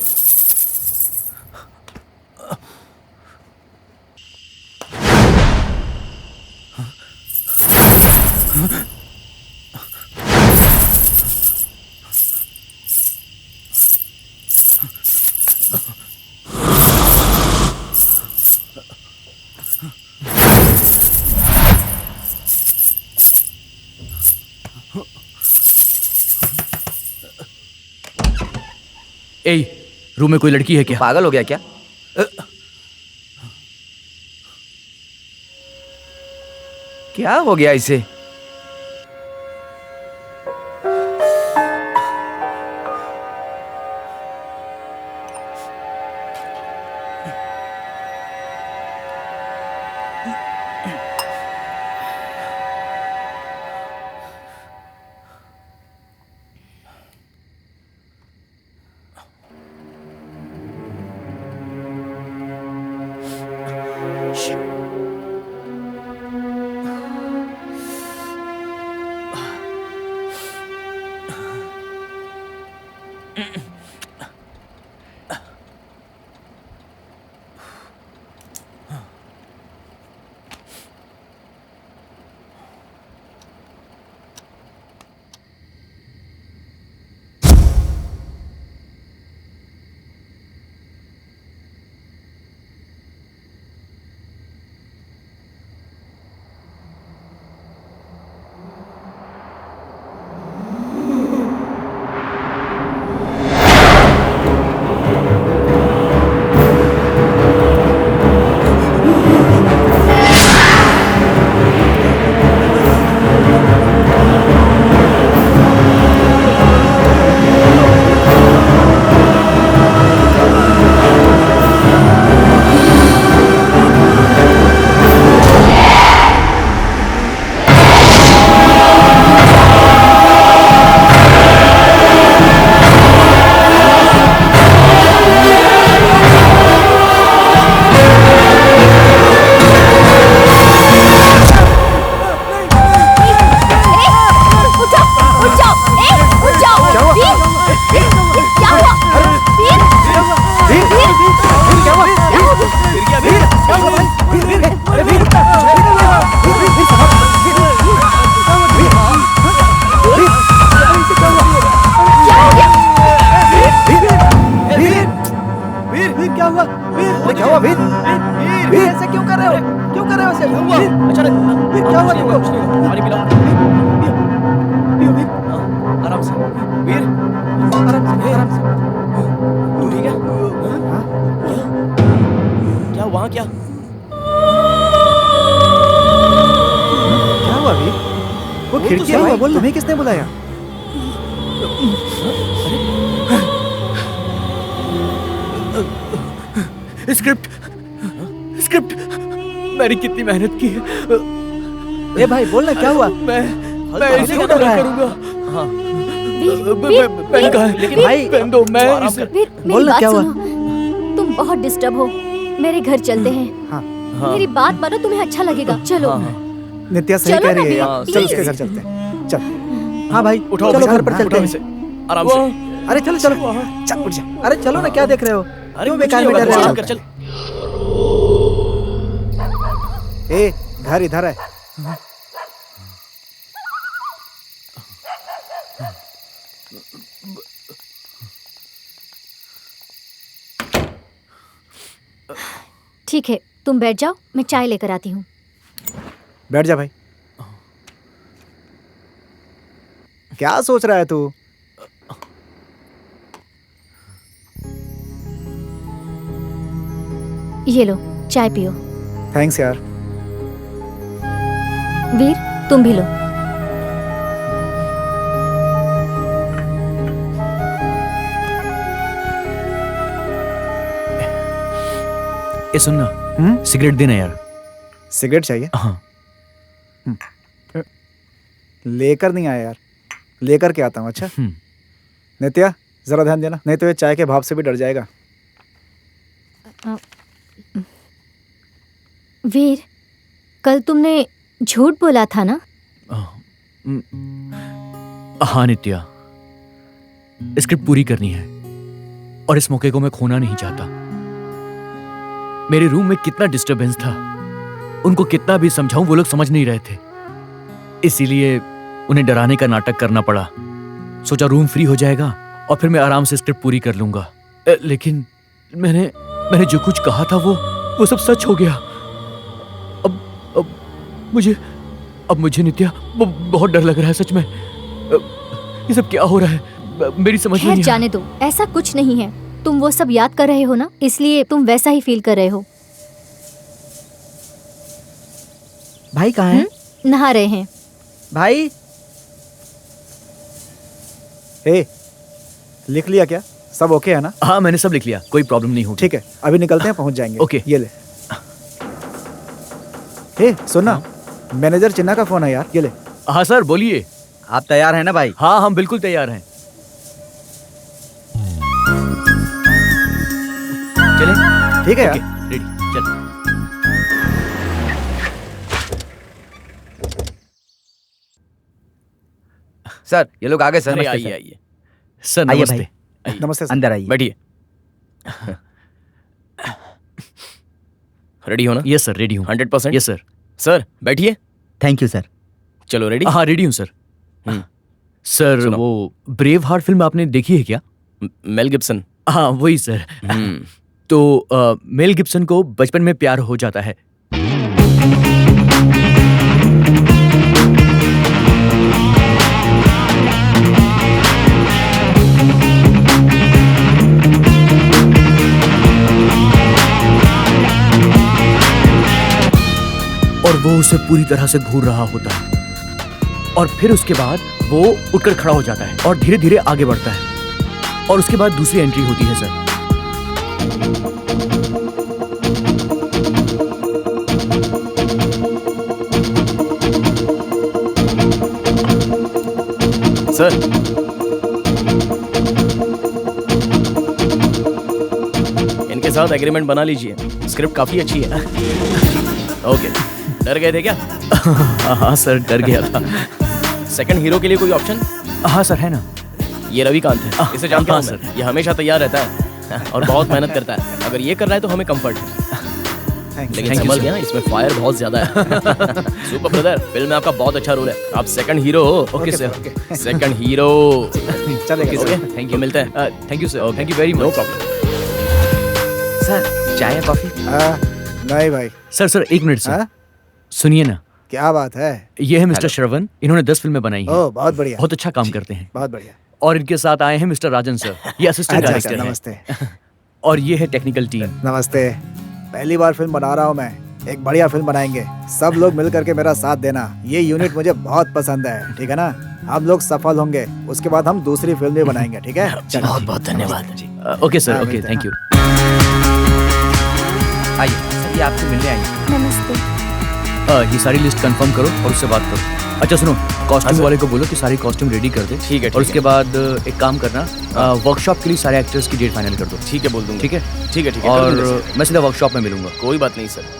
ए, रूम में कोई लड़की है क्या? पागल हो गया क्या? क्या हो गया इसे? क्या हुआ वीर? वीर ऐसे क्यों कर रहे हो? क्यों कर रहे हो ऐसे? क्या हुआ? अचानक क्या हुआ तुमको? कुछ नहीं हुआ। पानी पिलाओ। पियो वीर। आराम से। वीर आराम से। तू ठीक है? हाँ? क्या वहाँ क्या? क्या हुआ वीर? वो खिड़की है भाई, तुम्हें किसने बुलाया? स्क्रिप्ट मैंने कितनी मेहनत की है। ए भाई बोलना क्या हुआ? मैं इसे क्यों पूरा डर रहा है? करूंगा। वीर, पेन कहाँ है? लेकिन भाई पेन दो, मैं इसे वीर, मेरी बोलना बात क्या हुआ? सुनो। तुम बहुत डिस्टर्ब हो, मेरे घर चलते हैं। हाँ मेरी बात मानो, तुम्हें अच्छा लगेगा। चलो। नित्या सही चलो कह ना रही है भैया, यार। चल please। उसके घर चलते हैं। चल। हाँ भाई उठाओ, चलो उठाओ, घर पर चलते उठाओ हैं। इसे। आराम से। अरे चलो चलो चल उठ जा। अरे चलो ना, क्या देख रहे हो? क्यों बेकार में डर रहे हो? चल। ए घर इधर है। ठीक है, तुम बैठ जाओ, मैं चाय लेकर आती हूँ। बैठ जा भाई। क्या सोच रहा है तू? ये लो, चाय पियो। थैंक्स यार। वीर, तुम भी लो। ये सुनना, सिगरेट देना यार। सिगरेट चाहिए? हाँ। लेकर नहीं आया यार, लेकर के आता हूँ। अच्छा नित्या जरा ध्यान देना, नहीं तो ये चाय के भाव से भी डर जाएगा। वीर, कल तुमने झूठ बोला था ना? हाँ नित्या, स्क्रिप्ट पूरी करनी है और इस मौके को मैं खोना नहीं चाहता। मेरे रूम में कितना डिस्टरबेंस था, उनको कितना भी समझाऊं वो लोग समझ नहीं रहे थे, इसीलिए उन्हें डराने का नाटक करना पड़ा। सोचा रूम फ्री हो जाएगा और फिर मैं आराम से स्क्रिप्ट पूरी कर लूंगा। लेकिन मैंने जो कुछ कहा था वो सब सच हो गया। अब मुझे नित्या बहुत डर लग रहा है सच में। ये सब क्या हो रहा है, मेरी समझ में खैर नहीं आ जाने दो, ऐसा कुछ नहीं है। तुम वो सब याद कर रहे हो ना, इसलिए तुम वैसा ही फील कर रहे हो। भाई कहाँ है? नहा रहे हैं। भाई ए लिख लिया क्या? सब ओके है ना? हाँ मैंने सब लिख लिया, कोई प्रॉब्लम नहीं होगी। ठीक है, अभी निकलते हैं, पहुंच जाएंगे। ओके। ये ले। ए सुनना, मैनेजर चिन्ना का फोन है यार, ये ले। हाँ सर बोलिए। आप तैयार हैं ना भाई? हाँ हम बिल्कुल तैयार हैं। चलें? ठीक है यार। रेडी, चल। सर ये लोग आगे सर। अरे नमस्ते, आइए सर। आइए। सर आइए नमस्ते। भाई। नमस्ते सर। अंदर आइए। बैठिए। रेडी हो ना? यस सर, रेडी हूँ। 100%? Yes sir. सर बैठिए। Thank you sir. चलो रेडी? हाँ रेडी हूँ सर। हम्म। सर सुनो। वो ब्रेव हार्ट फिल्म आपने देखी है क्या? Mel Gibson. हाँ वही सर। हम्म। तो मेल गिब्सन को बचपन में प्यार हो जाता है। और वो उसे पूरी तरह से घूर रहा होता है और फिर उसके बाद वो उठकर खड़ा हो जाता है और धीरे धीरे आगे बढ़ता है और उसके बाद दूसरी एंट्री होती है सर। सर इनके साथ एग्रीमेंट बना लीजिए, स्क्रिप्ट काफी अच्छी है। ओके, डर गए थे क्या? हाँ सर डर गया था। सेकंड हीरो के लिए कोई ऑप्शन? हाँ सर है ना। ये रविकांत है, इसे जानता हूं हाँ, मैं। ये हमेशा तैयार रहता है और बहुत मेहनत करता है। अगर ये कर रहा है तो हमें कंफर्ट है, लेकिन Thank you, संभल sir. गया, इसमें फायर बहुत ज्यादा है। सुपर ब्रदर, फिल्म में आपका बहुत अच्छा रोल है। आप सेकंड हीरो हो। Okay sir, sir. Second hero. चलेगा ओके, सर। थैंक यू, मिलते हैं। Thank you sir, thank you very no much. Problem. Sir चाय या कॉफी? नहीं भाई। सर एक मिनट सर, हाँ? सुनिए ना, क्या बात है? ये है मिस्टर श्रवण, इन्होंने 10 फिल्में बनाई हैं। ओह बहुत बढ़िया, बहुत अच्छा काम करते हैं। बहुत बढ़िया। और इनके साथ आए हैं मिस्टर राजन सर, ये असिस्टेंट अच्छा, डायरेक्टर हैं। नमस्ते। और ये है टेक्निकल टीम। नमस्ते। पहली बार फिल्म बना रहा हूँ मैं, एक बढ़िया फिल्म बनाएंगे। सब लोग मिल करके मेरा साथ देना। ये यूनिट मुझे बहुत पसंद है, ठीक है ना? हम लोग सफल होंगे, उसके बाद हम दूसरी फिल्म भी बनाएंगे, ठीक है? बहुत बहुत धन्यवाद। Okay sir, okay, thank you. आइए सर, ये आपसे मिलने आई। नमस्ते। ये सारी लिस्ट कंफर्म करो और उससे बात करो। अच्छा सुनो, कॉस्ट्यूम वाले को बोलो कि सारी कॉस्ट्यूम रेडी कर दे। ठीक है, और उसके बाद एक काम करना, वर्कशॉप के लिए सारे एक्टर्स की डेट फाइनल कर दो। ठीक है, बोल दूंगा। ठीक है, ठीक है, और मैं सीधा वर्कशॉप में मिलूंगा। कोई बात नहीं सर।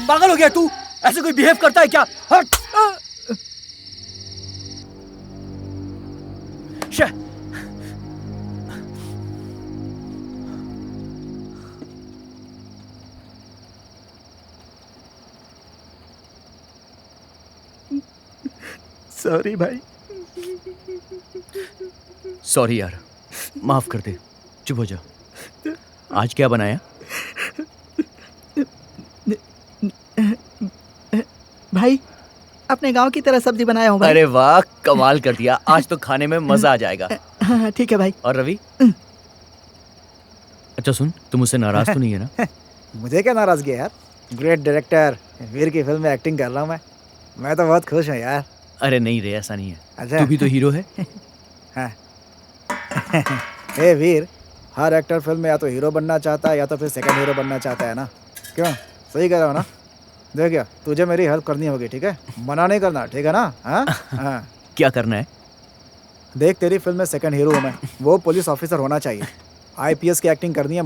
पागल हो गया तू? ऐसे कोई बिहेव करता है क्या? हट! शे! सॉरी भाई। सॉरी यार, माफ कर दे, चुप हो जा। आज क्या बनाया? भाई अपने गांव की तरह सब्जी बनाया हूँ भाई। अरे वाह, कमाल कर दिया। आज तो खाने में मजा आ जाएगा। हाँ ठीक है भाई। और रवि? अच्छा सुन, तुम मुझसे नाराज तो नहीं है ना? मुझे क्या नाराजगी है यार? ग्रेट डायरेक्टर वीर की फिल्म में एक्टिंग कर रहा हूँ मैं तो बहुत खुश हूँ यार। अरे नहीं रे, ऐसा नहीं है। अच्छा। तू भी तो हीरो है। हाँ। ए वीर, हर एक्टर फिल्म में या तो हीरो बनना चाहता है या तो फिर सेकंड हीरो बनना चाहता है ना? क्यों, सही कह रहा हूँ ना? देख क्या, तुझे मेरी हेल्प करनी होगी, ठीक है? मना नहीं करना, ठीक है ना? हाँ हाँ। क्या करना है? देख, तेरी फिल्म में सेकंड हीरो हूँ मैं, वो पुलिस ऑफिसर होना चाहिए। IPS की एक्टिंग करनी है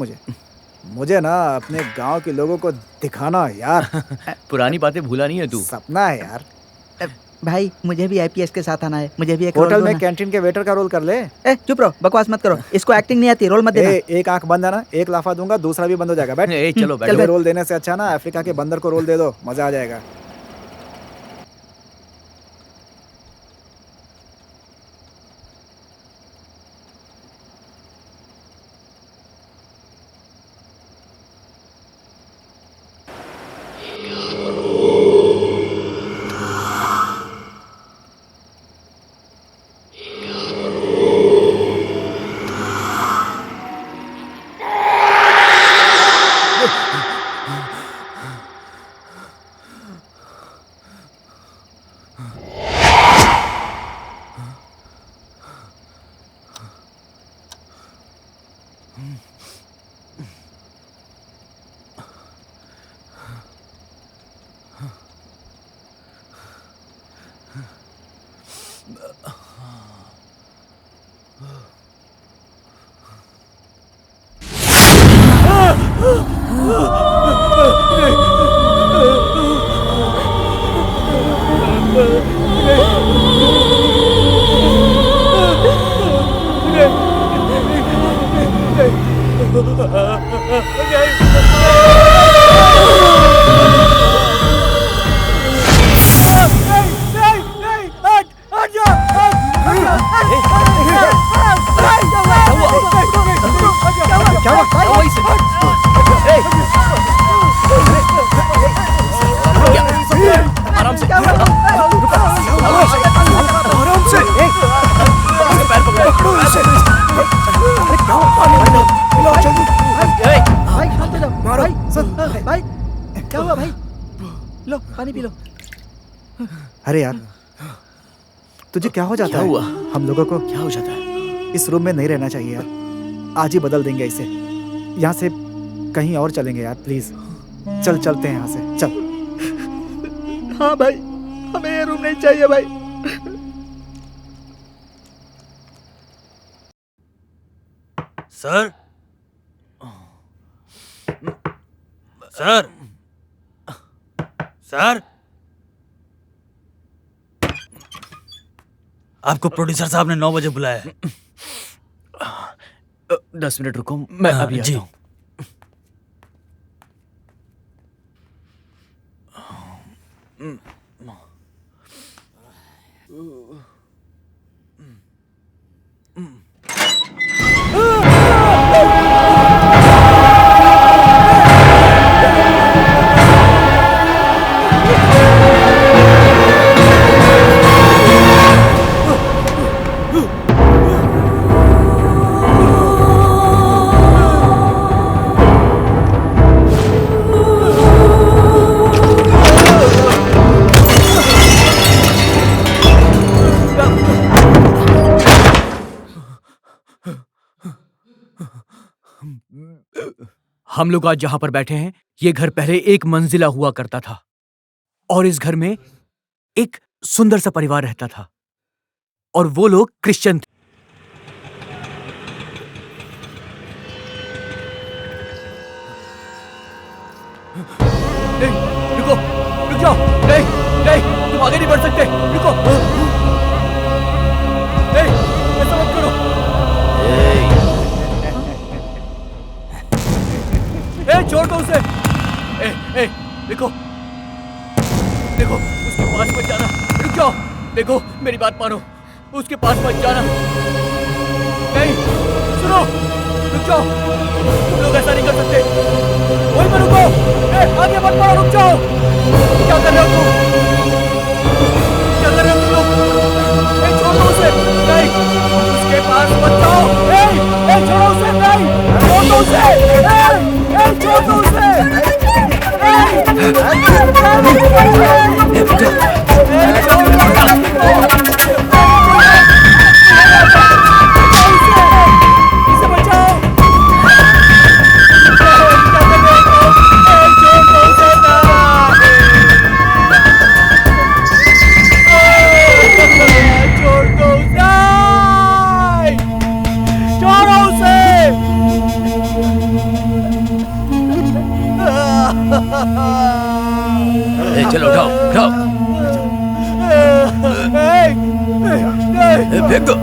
मुझे ना अपने गांव के लोगों को दिखाना यार। पुरानी बातें भूला नहीं है तू? सपना है यार। भाई मुझे भी IPS के साथ आना है, मुझे भी एक होटल रोल में दो ना। कैंटीन के वेटर का रोल कर ले। ए चुप रहो, बकवास मत करो, इसको एक्टिंग नहीं आती, रोल मत देना। एक आंख बंद है ना, एक लाफा दूंगा, दूसरा भी बंद हो जाएगा। बैठ। चलो बैठो। चल, रोल देने से अच्छा ना अफ्रीका के बंदर को रोल दे दो, मजा आ जाएगा। आराम से। आराम से। पैर पकड़ो इसे। भाई शांत हो जाओ। भाई क्या हुआ भाई? लो पानी पी लो। अरे यार, तुझे क्या हो जाता क्या है? हुआ? हम लोगों को क्या हो जाता है? इस रूम में नहीं रहना चाहिए यार। आज ही बदल देंगे इसे। यहाँ से कहीं और चलेंगे यार, प्लीज। चलते हैं यहाँ से, चल। हाँ भाई, हमें ये रूम नहीं चाहिए भाई। सर, सर, सर, आपको प्रोड्यूसर साहब ने 9 बजे बुलाया है। 10 मिनट रुको, मैं अभी जी। आता हूँ। हम लोग आज जहां पर बैठे हैं, ये घर पहले एक मंजिला हुआ करता था और इस घर में एक सुंदर सा परिवार रहता था और वो लोग क्रिश्चियन थे। नहीं, रुको, रुक जाओ। नहीं, नहीं, तुम आगे नहीं बढ़ सकते। रुको। नहीं, ऐसा मत करो। छोड़ दो उसे। देखो, देखो, उसके पास मत जाना। रुक जाओ। देखो, मेरी बात मानो, उसके पास मत जाना। नहीं, सुनो, रुक जाओ। तुम लोग ऐसा नहीं कर सकते। वहीं पर रुको। आगे मत बढ़ो, रुक जाओ। क्या कर रहे हो तुम? क्या कर रहे हो तुम लोग? छोड़ दो उसे। नहीं, उसके पास मत जाओ। छोड़ो उसे। नहीं, छोड़ दो उसे। छोड़ दो उसे। इसे बचाओ। छोड़ दो उसे। छोड़ो उसे। चलो उठाओ, उठाओ। फेंक दो।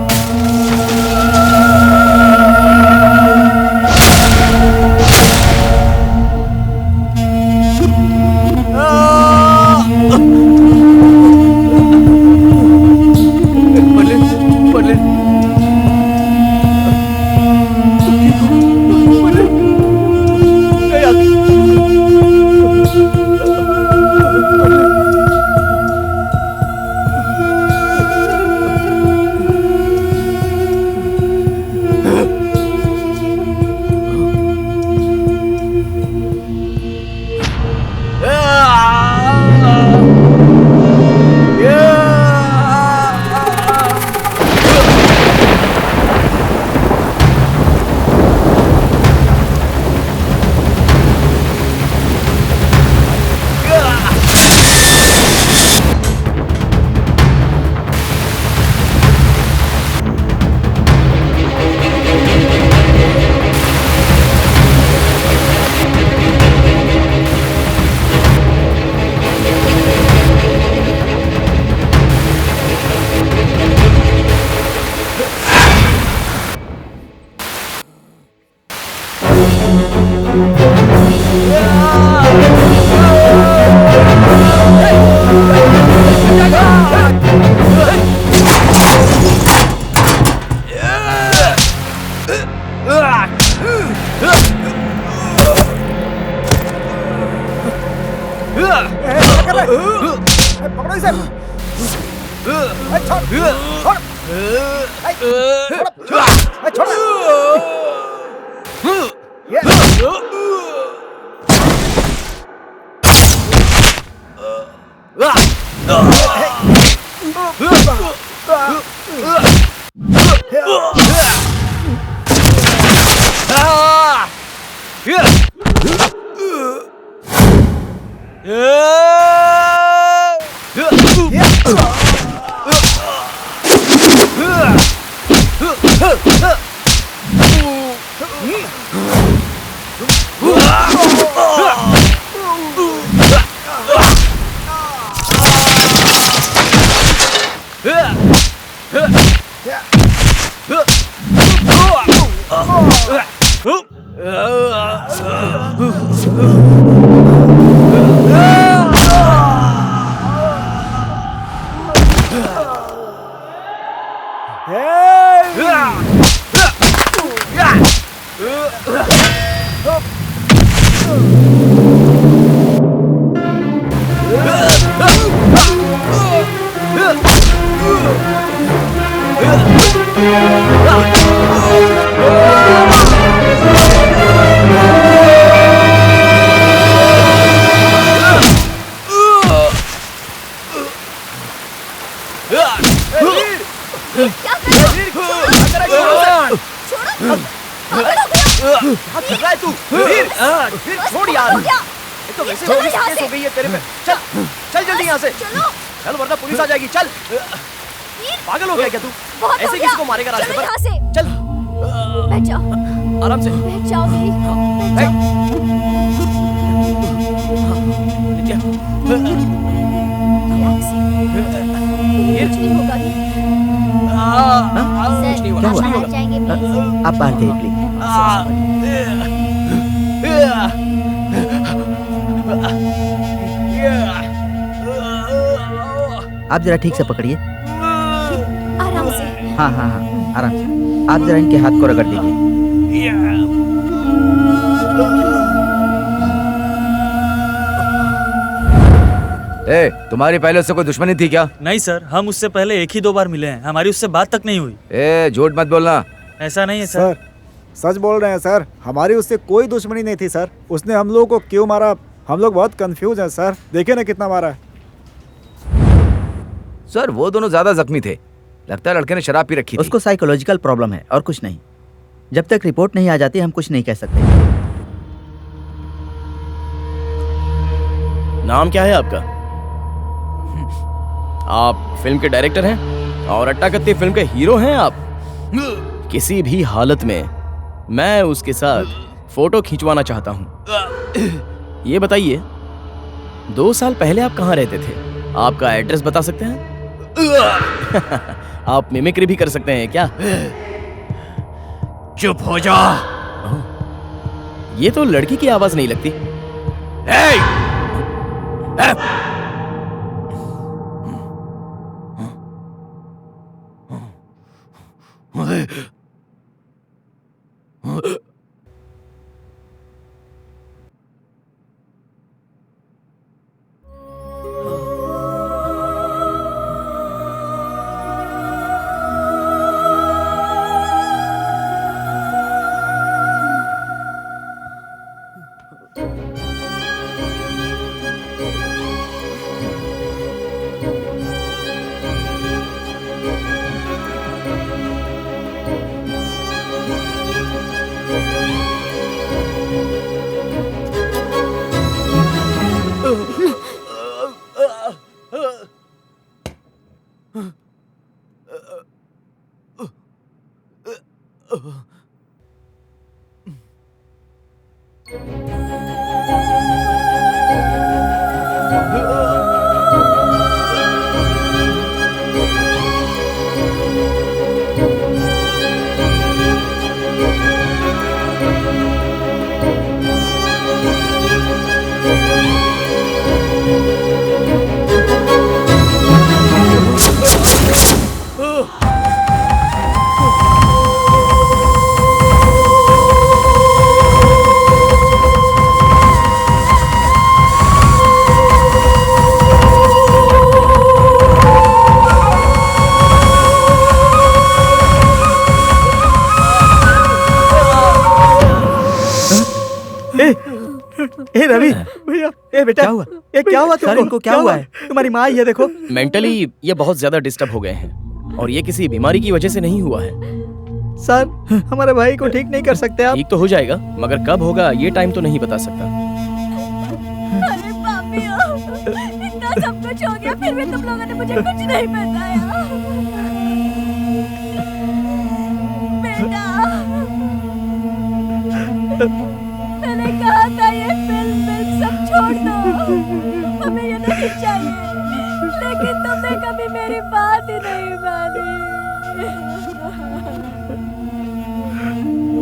पकड़ो इसे। छोड़। छोड़ यार, ये तो वैसे पुलिस केस हो गई है तेरे पे। चल चल जल्दी यहाँ से, चल वरना पुलिस आ जाएगी। चल, पागल हो गया क्या तू? ऐसे किसी को मारेगा रास्ते पर? चल बैठ जाओ, आराम से बैठ जाओ वीर, नित्या, रिलैक्स। कुछ नहीं होगा वीर। कुछ नहीं होगा, सर, कुछ नहीं बाहर होगा। जाएंगे प्लीज। आप बाहर जाइए प्लीज। आप जरा ठीक से पकड़िए। आराम से। हाँ हाँ हाँ, आराम से। आप जरा इनके हाथ को रगड़ दीजिए। ए, तुम्हारी पहले उससे कोई दुश्मनी थी क्या? नहीं सर, हम उससे पहले एक ही 2 बार मिले हैं, हमारी उससे बात तक नहीं हुई। ए, झूठ मत बोलना। ऐसा नहीं है सर। सर, सच बोल रहे हैं सर, हमारी उससे कोई दुश्मनी नहीं थी सर। उसने हम लोगों को क्यों मारा, हम लोग बहुत कंफ्यूज हैं सर। देखिए ना कितना मारा है। सर, वो दोनों ज्यादा जख्मी थे। लगता है लड़के ने शराब पी रखी थी। उसको साइकोलॉजिकल प्रॉब्लम है और कुछ नहीं। जब तक रिपोर्ट नहीं आ जाती हम कुछ नहीं कह सकते। नाम क्या है आपका? आप फिल्म के डायरेक्टर हैं और अट्टा कत्ती फिल्म के हीरो हैं आप। किसी भी हालत में मैं उसके साथ फोटो खिंचवाना चाहता हूं। ये बताइए, 2 साल पहले आप कहाँ रहते थे? आपका एड्रेस बता सकते हैं? आप मिमिक्री भी कर सकते हैं क्या? चुप हो जा। ये तो लड़की की आवाज नहीं लगती। ए रवि भैया, ए बेटा, क्या हुआ? ये क्या हुआ तुमको? क्या हुआ है? तुम्हारी माँ ये देखो। मेंटली ये बहुत ज्यादा डिस्टर्ब हो गए हैं। और ये किसी बीमारी की वजह से नहीं हुआ है। सर, हमारे भाई को ठीक नहीं कर सकते आप? ठीक तो हो जाएगा, मगर कब होगा ये टाइम तो नहीं बता सकता। अरे पापियों, इतना सब कुछ हो गया फिर भी तुम लोगों ने मुझे कुछ नहीं बताया। बेटा, मैंने कहा था ये फिल्म सब छोड़ दो, हमें ये नहीं चाहिए, लेकिन तुमने कभी मेरी बात ही नहीं मानी।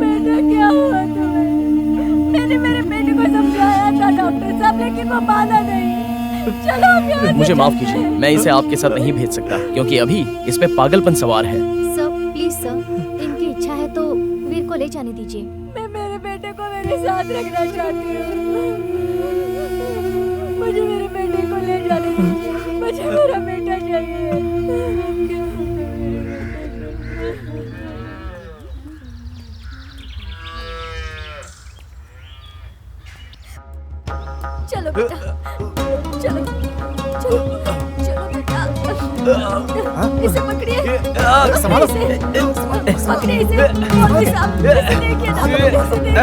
बेटा, क्या हुआ तुम्हें? मैंने मेरे बेटे को समझाया था डॉक्टर साहब, लेकिन वो माना नहीं। चलो अब यहाँ से मुझे माफ चलते कीजिए, हैं। मैं इसे आपके साथ नहीं भेज सकता क्योंकि अभी इस पे पागलपन सवार है। सर प्लीज सर, इनकी इच्छा है तो वीर को ले जाने दीजिए। मैं मेरे बेटे को मेरे साथ रखना चाहती हूँ। मुझे मेरे बेटे को ले जाने दीजिए, मुझे मेरा बेटा चाहिए। चलो बेटा, चलो चलो चलो बेटा, इसे पकड़िए, संभालो। पकड़िए इसे, मौलवी साहब, इसे देखिए ना, इसे देखिए ना।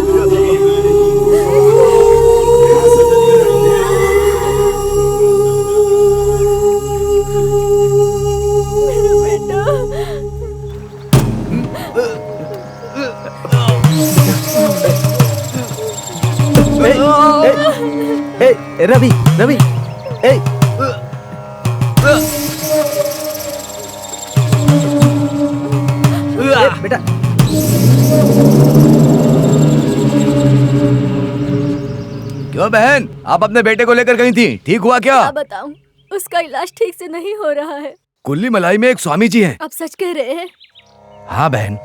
मेरा बेटा, रवि, रवि, बेटा, क्यों बहन, आप अपने बेटे को लेकर गई थी, ठीक हुआ क्या? क्या बताऊं, उसका इलाज ठीक से नहीं हो रहा है। कुल्ली मलाई में एक स्वामी जी हैं। आप सच कह रहे हैं? हाँ बहन,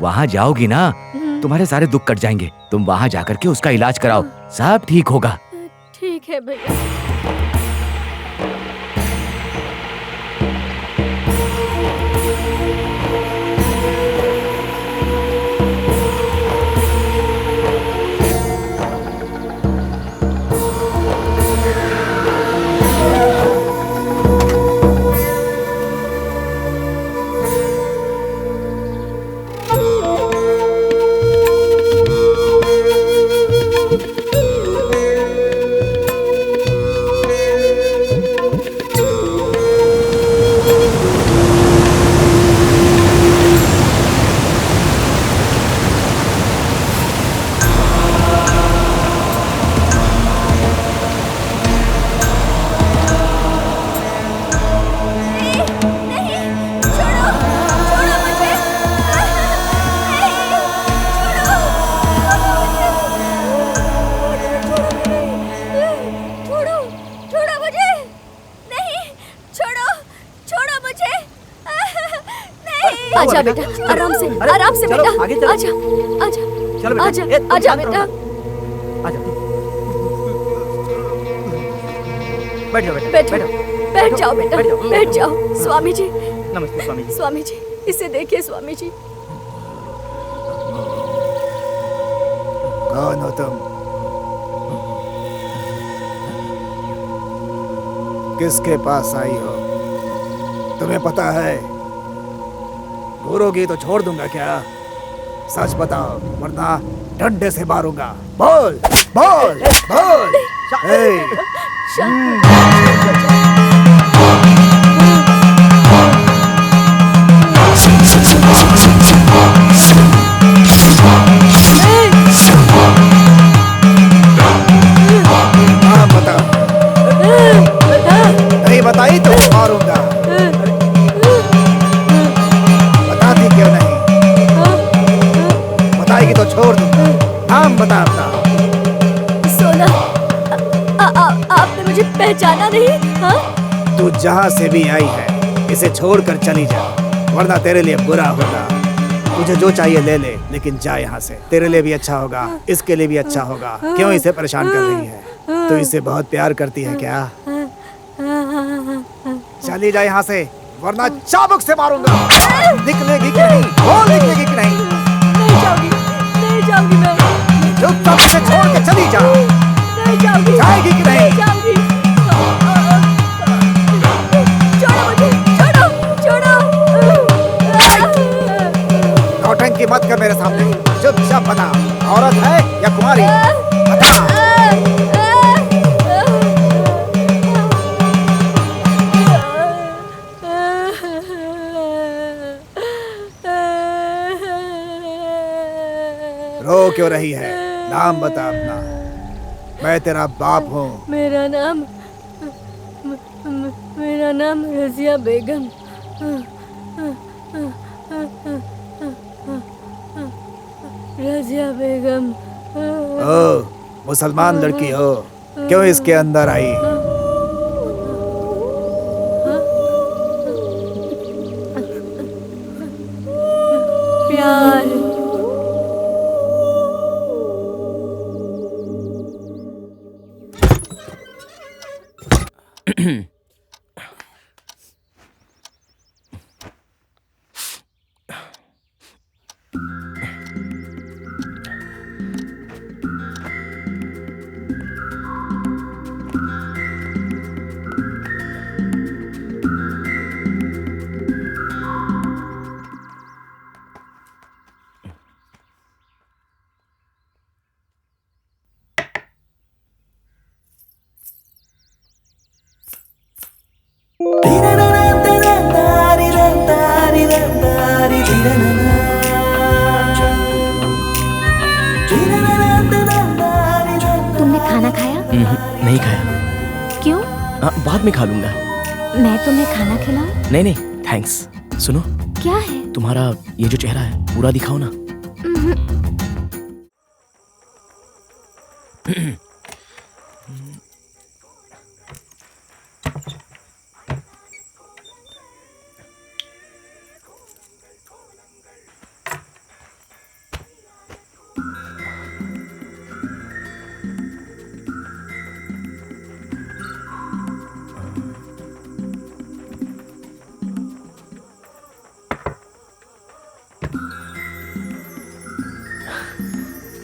वहाँ जाओगी ना, तुम्हारे सारे दुख कट जाएंगे। तुम वहाँ जाकर के उसका इलाज कराओ, सब ठीक होगा। ठीक है भैया। आजा बेटा, आराम से बेटा, आजा आजा आजा आजा बेटा, बैठ जाओ बेटा, बैठो, बैठ जाओ बेटा, बैठ जाओ। स्वामी जी, नमस्ते स्वामी जी। स्वामी जी, इसे देखिए स्वामी जी। कौन हो तुम? किसके पास आई हो? तुम्हें पता है घूरोगी तो छोड़ दूंगा क्या? सच बताओ वरना डंडे से मारूंगा। बोल बोल बोल। हाँ बता, नहीं बताई तो मारूंगा। बताती क्यों नहीं? बताएगी तो छोड़ दूंगा। नाम बता अपना। सोना, आपने मुझे पहचाना नहीं? हाँ? तू जहाँ से भी आई है इसे छोड़कर चली जा, वरना तेरे लिए बुरा होगा। तुझे जो चाहिए ले ले, लेकिन जा यहाँ से। तेरे लिए भी अच्छा होगा, इसके लिए भी अच्छा होगा। क्यों इसे परेशान कर रही है? तू इसे बहुत प्यार करती है क्या? चली जा यहाँ से, वरना चाबुक से मारूंगा। निकलेगी कि नहीं? बोल, निकलेगी कि नहीं? नहीं जाऊंगी मैं। चुप चुपचाप मुझे छोड़ के चली जा। नहीं जाऊंगी, जाएगी कि नहीं? जाऊंगी। छोड़ो मुझे, छोड़ो, छोड़ो। नौटंकी मत कर मेरे सामने। चुपचाप बता, औरत है या कुंवारी? बता। रो क्यों रही है? नाम बता अपना। मैं तेरा बाप हूँ। मेरा नाम रजिया बेगम। रजिया बेगम। ओ, मुसलमान लड़की हो, क्यों इसके अंदर आई? प्यार। तुमने खाना खाया? नहीं खाया। क्यों? बाद में खा लूंगा। मैं तुम्हें खाना खिलाऊं? नहीं नहीं, थैंक्स। सुनो, क्या है? तुम्हारा ये जो चेहरा है पूरा दिखाओ ना।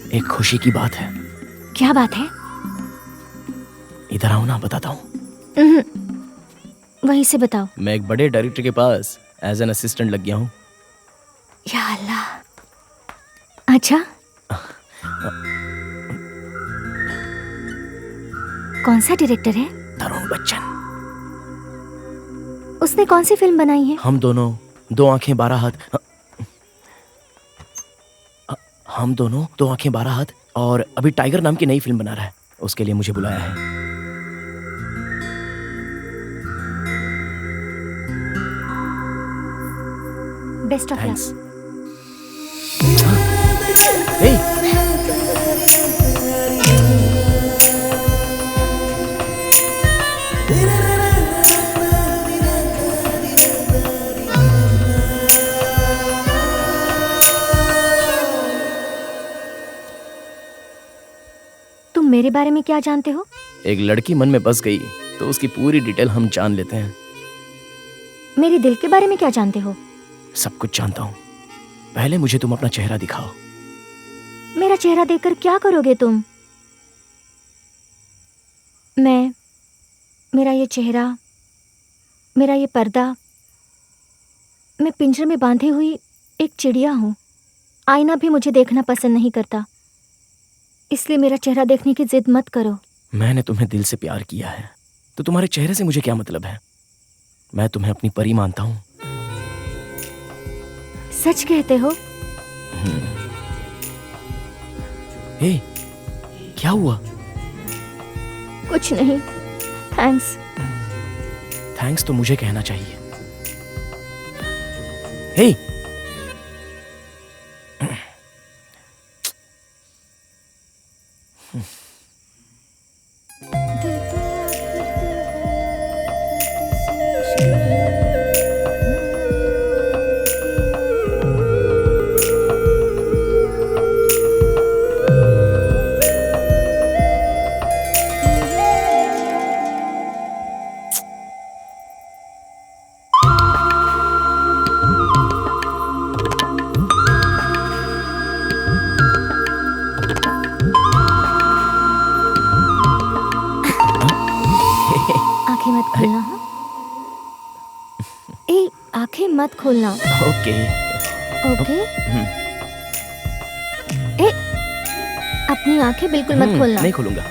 एक खुशी की बात है। क्या बात है? इधर आओ ना, बताता हूँ। वहीं से बताओ। मैं एक बड़े डायरेक्टर के पास एज एन असिस्टेंट लग गया हूँ। या अल्लाह। अच्छा, कौन सा डायरेक्टर है? तरुण बच्चन। उसने कौन सी फिल्म बनाई है? हम दोनों, दो आंखें 12 हाथ। हम दोनों, दो आंखें 12 हाथ, और अभी टाइगर नाम की नई फिल्म बना रहा है। उसके लिए मुझे बुलाया है। Best of thanks. लक। तुम मेरे बारे में क्या जानते हो? एक लड़की मन में बस गई तो उसकी पूरी डिटेल हम जान लेते हैं। मेरे दिल के बारे में क्या जानते हो? सब कुछ जानता हूँ। पहले मुझे तुम अपना चेहरा दिखाओ। मेरा चेहरा देखकर क्या करोगे तुम? मेरा ये चेहरा, मेरा ये पर्दा, मैं पिंजरे में बांधी हुई एक चिड़िया हूँ। आईना भी मुझे देखना पसंद नहीं करता, इसलिए मेरा चेहरा देखने की जिद मत करो। मैंने तुम्हें दिल से प्यार किया है तो तुम्हारे चेहरे से मुझे क्या मतलब है? मैं तुम्हें अपनी परी मानता हूँ। सच कहते हो? हे, क्या हुआ? कुछ नहीं, थैंक्स। थैंक्स तो मुझे कहना चाहिए। हे, मत खोलना। ओके। ओके। ए, अपनी आंखें बिल्कुल मत खोलना। नहीं खोलूंगा।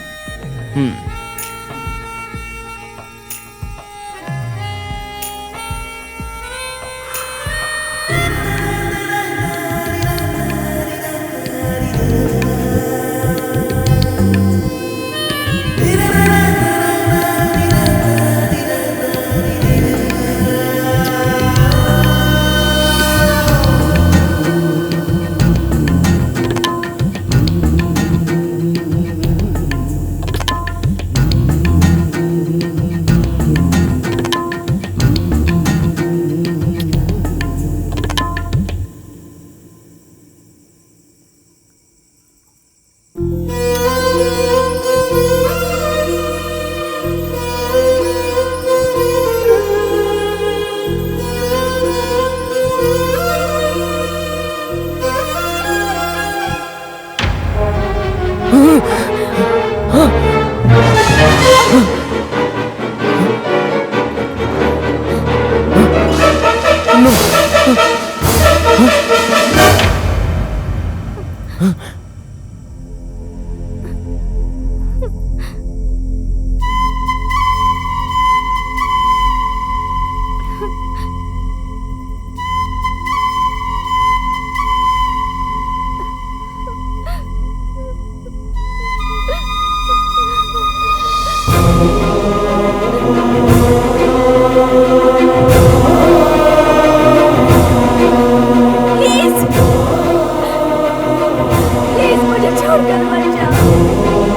प्लीज मुझे छोड़कर मत जाओ।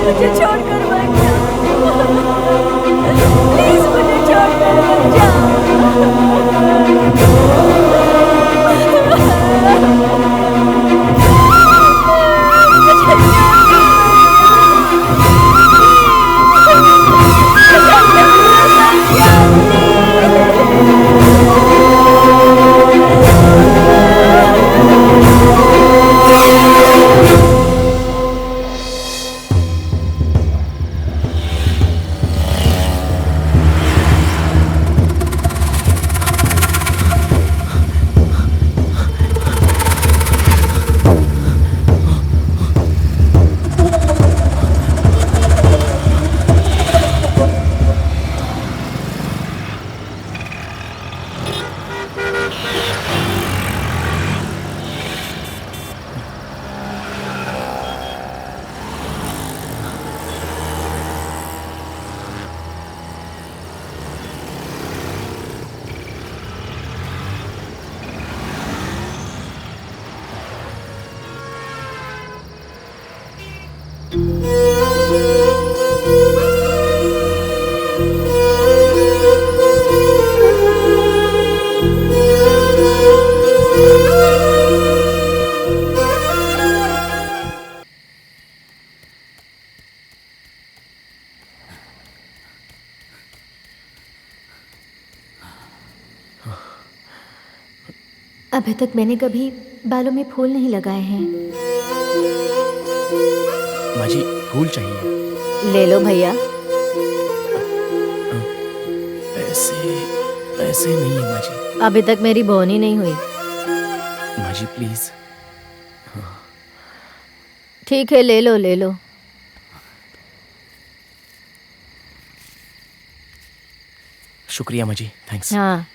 मुझे छोड़कर मत जाओ। प्लीज मुझे छोड़कर मत अभी तक मैंने कभी बालों में फूल नहीं लगाए हैं। माँ जी फूल चाहिए। ले लो भैया। पैसे पैसे नहीं है माँ जी। अभी तक मेरी बोनी नहीं हुई। माँ जी प्लीज। ठीक है, ले लो ले लो। शुक्रिया माँ जी, थैंक्स। हाँ।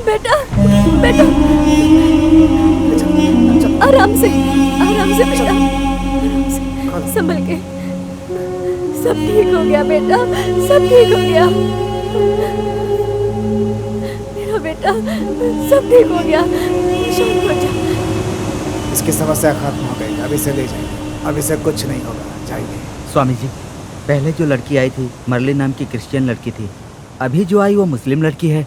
बेटा बेटा आराम से बेटा, संभल के। सब ठीक हो गया बेटा, सब ठीक हो गया मेरा बेटा, सब ठीक हो गया। शांत हो जा। इसकी समस्या खत्म हो गई, अब इसे ले जाइए, अब इसे कुछ नहीं होगा, जाइए। स्वामी जी, पहले जो लड़की आई थी मर्लिन नाम की क्रिश्चियन लड़की थी, अभी जो आई वो मुस्लिम लड़की है,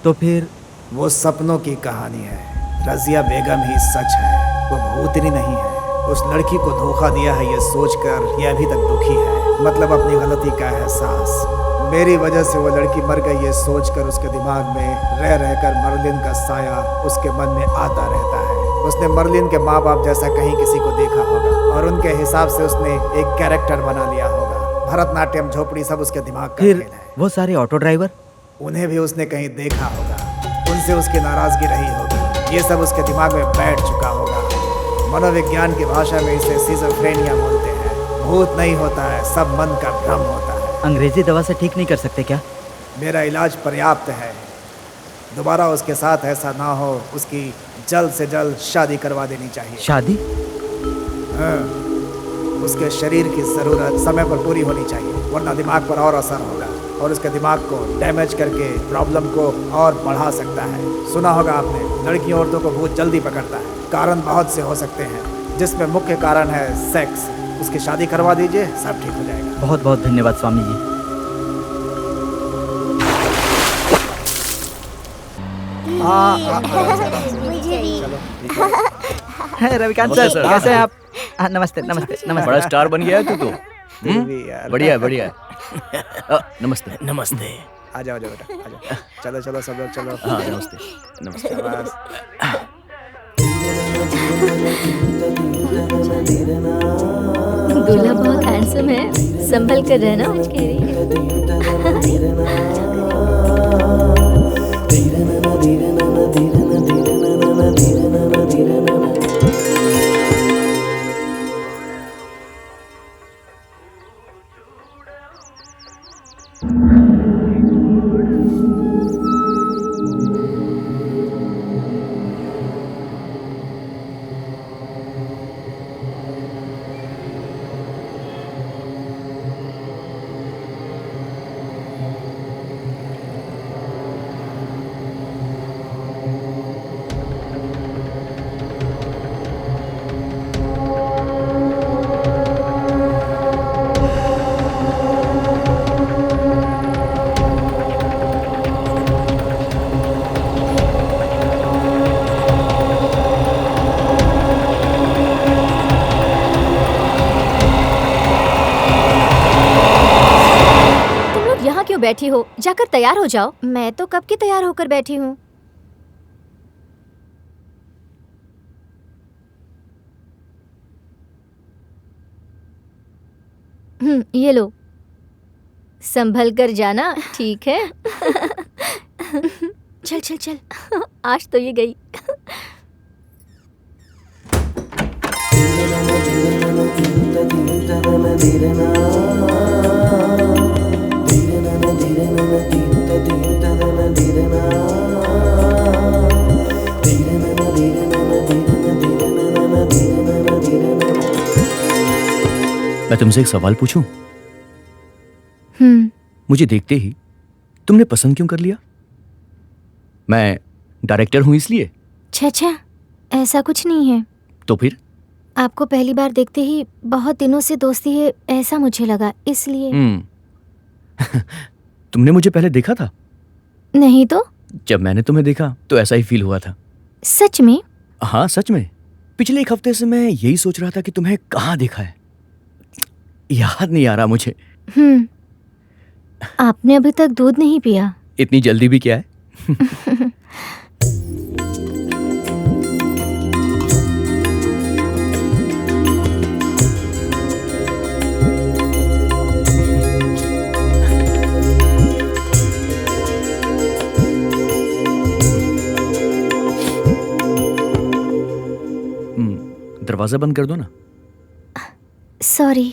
तो फिर वो सपनों की कहानी है। रजिया बेगम ही सच है, वो भूतनी नहीं है। उस लड़की को धोखा दिया है ये सोचकर ये अभी तक दुखी है, मतलब अपनी गलती का एहसास। मेरी वजह से वो लड़की मर गई ये सोचकर उसके दिमाग में रह रहकर मर्लिन का साया उसके मन में आता रहता है। उसने मर्लिन के माँ बाप जैसा कहीं किसी को देखा होगा और उनके हिसाब से उसने एक कैरेक्टर बना लिया होगा। भरतनाट्यम, झोपड़ी सब उसके दिमाग का खेल है। वो सारे ऑटो ड्राइवर, उन्हें भी उसने कहीं देखा होगा, उनसे उसकी नाराजगी रही होगी, ये सब उसके दिमाग में बैठ चुका होगा। मनोविज्ञान की भाषा में इसे सिजोफ्रेनिया बोलते हैं। भूत नहीं होता है, सब मन का भ्रम होता है। अंग्रेजी दवा से ठीक नहीं कर सकते क्या? मेरा इलाज पर्याप्त है, दोबारा उसके साथ ऐसा ना हो, उसकी जल्द से जल्द शादी करवा देनी चाहिए। शादी? हाँ, उसके शरीर की ज़रूरत समय पर पूरी होनी चाहिए, वरना दिमाग पर और असर होगा और उसके दिमाग को डैमेज करके प्रॉब्लम को और बढ़ा सकता है। सुना होगा आपने, लड़कियों औरतों को भूत जल्दी पकड़ता है। कारण बहुत से हो सकते हैं, जिसमें मुख्य कारण है सेक्स। उसकी शादी करवा दीजिए, सब ठीक हो जाएगा। बहुत बहुत धन्यवाद स्वामी जी। रविकांत सर, कैसे हैं आप? नमस्ते नमस्ते नमस्ते। बड़ा स्टार बन गया है तू तो। बढ़िया है बढ़िया है। नमस्ते नमस्ते। आ जाओ बेटा, आ जाओ। चलो चलो सब लोग चलो। हाँ नमस्ते नमस्ते। शाबाश। दूल्हा बहुत हैंडसम है, संभल कर रहना मुझे। बैठी हो, जाकर तैयार हो जाओ। मैं तो कब की तैयार होकर बैठी हूँ। ये लो, संभल कर जाना, ठीक है? चल चल चल, आज तो ये गई। मैं तुमसे एक सवाल पूछूं? हम्म। मुझे देखते ही तुमने पसंद क्यों कर लिया? मैं डायरेक्टर हूं इसलिए? छा, ऐसा कुछ नहीं है। तो फिर? आपको पहली बार देखते ही बहुत दिनों से दोस्ती है ऐसा मुझे लगा, इसलिए। तुमने मुझे पहले देखा था? नहीं तो। जब मैंने तुम्हें देखा तो ऐसा ही फील हुआ था। सच में? हाँ सच में। पिछले एक हफ्ते से मैं यही सोच रहा था कि तुम्हें कहाँ देखा है। याद नहीं आ रहा मुझे। आपने अभी तक दूध नहीं पिया? इतनी जल्दी भी क्या है? दरवाजा बंद कर दो ना। सॉरी।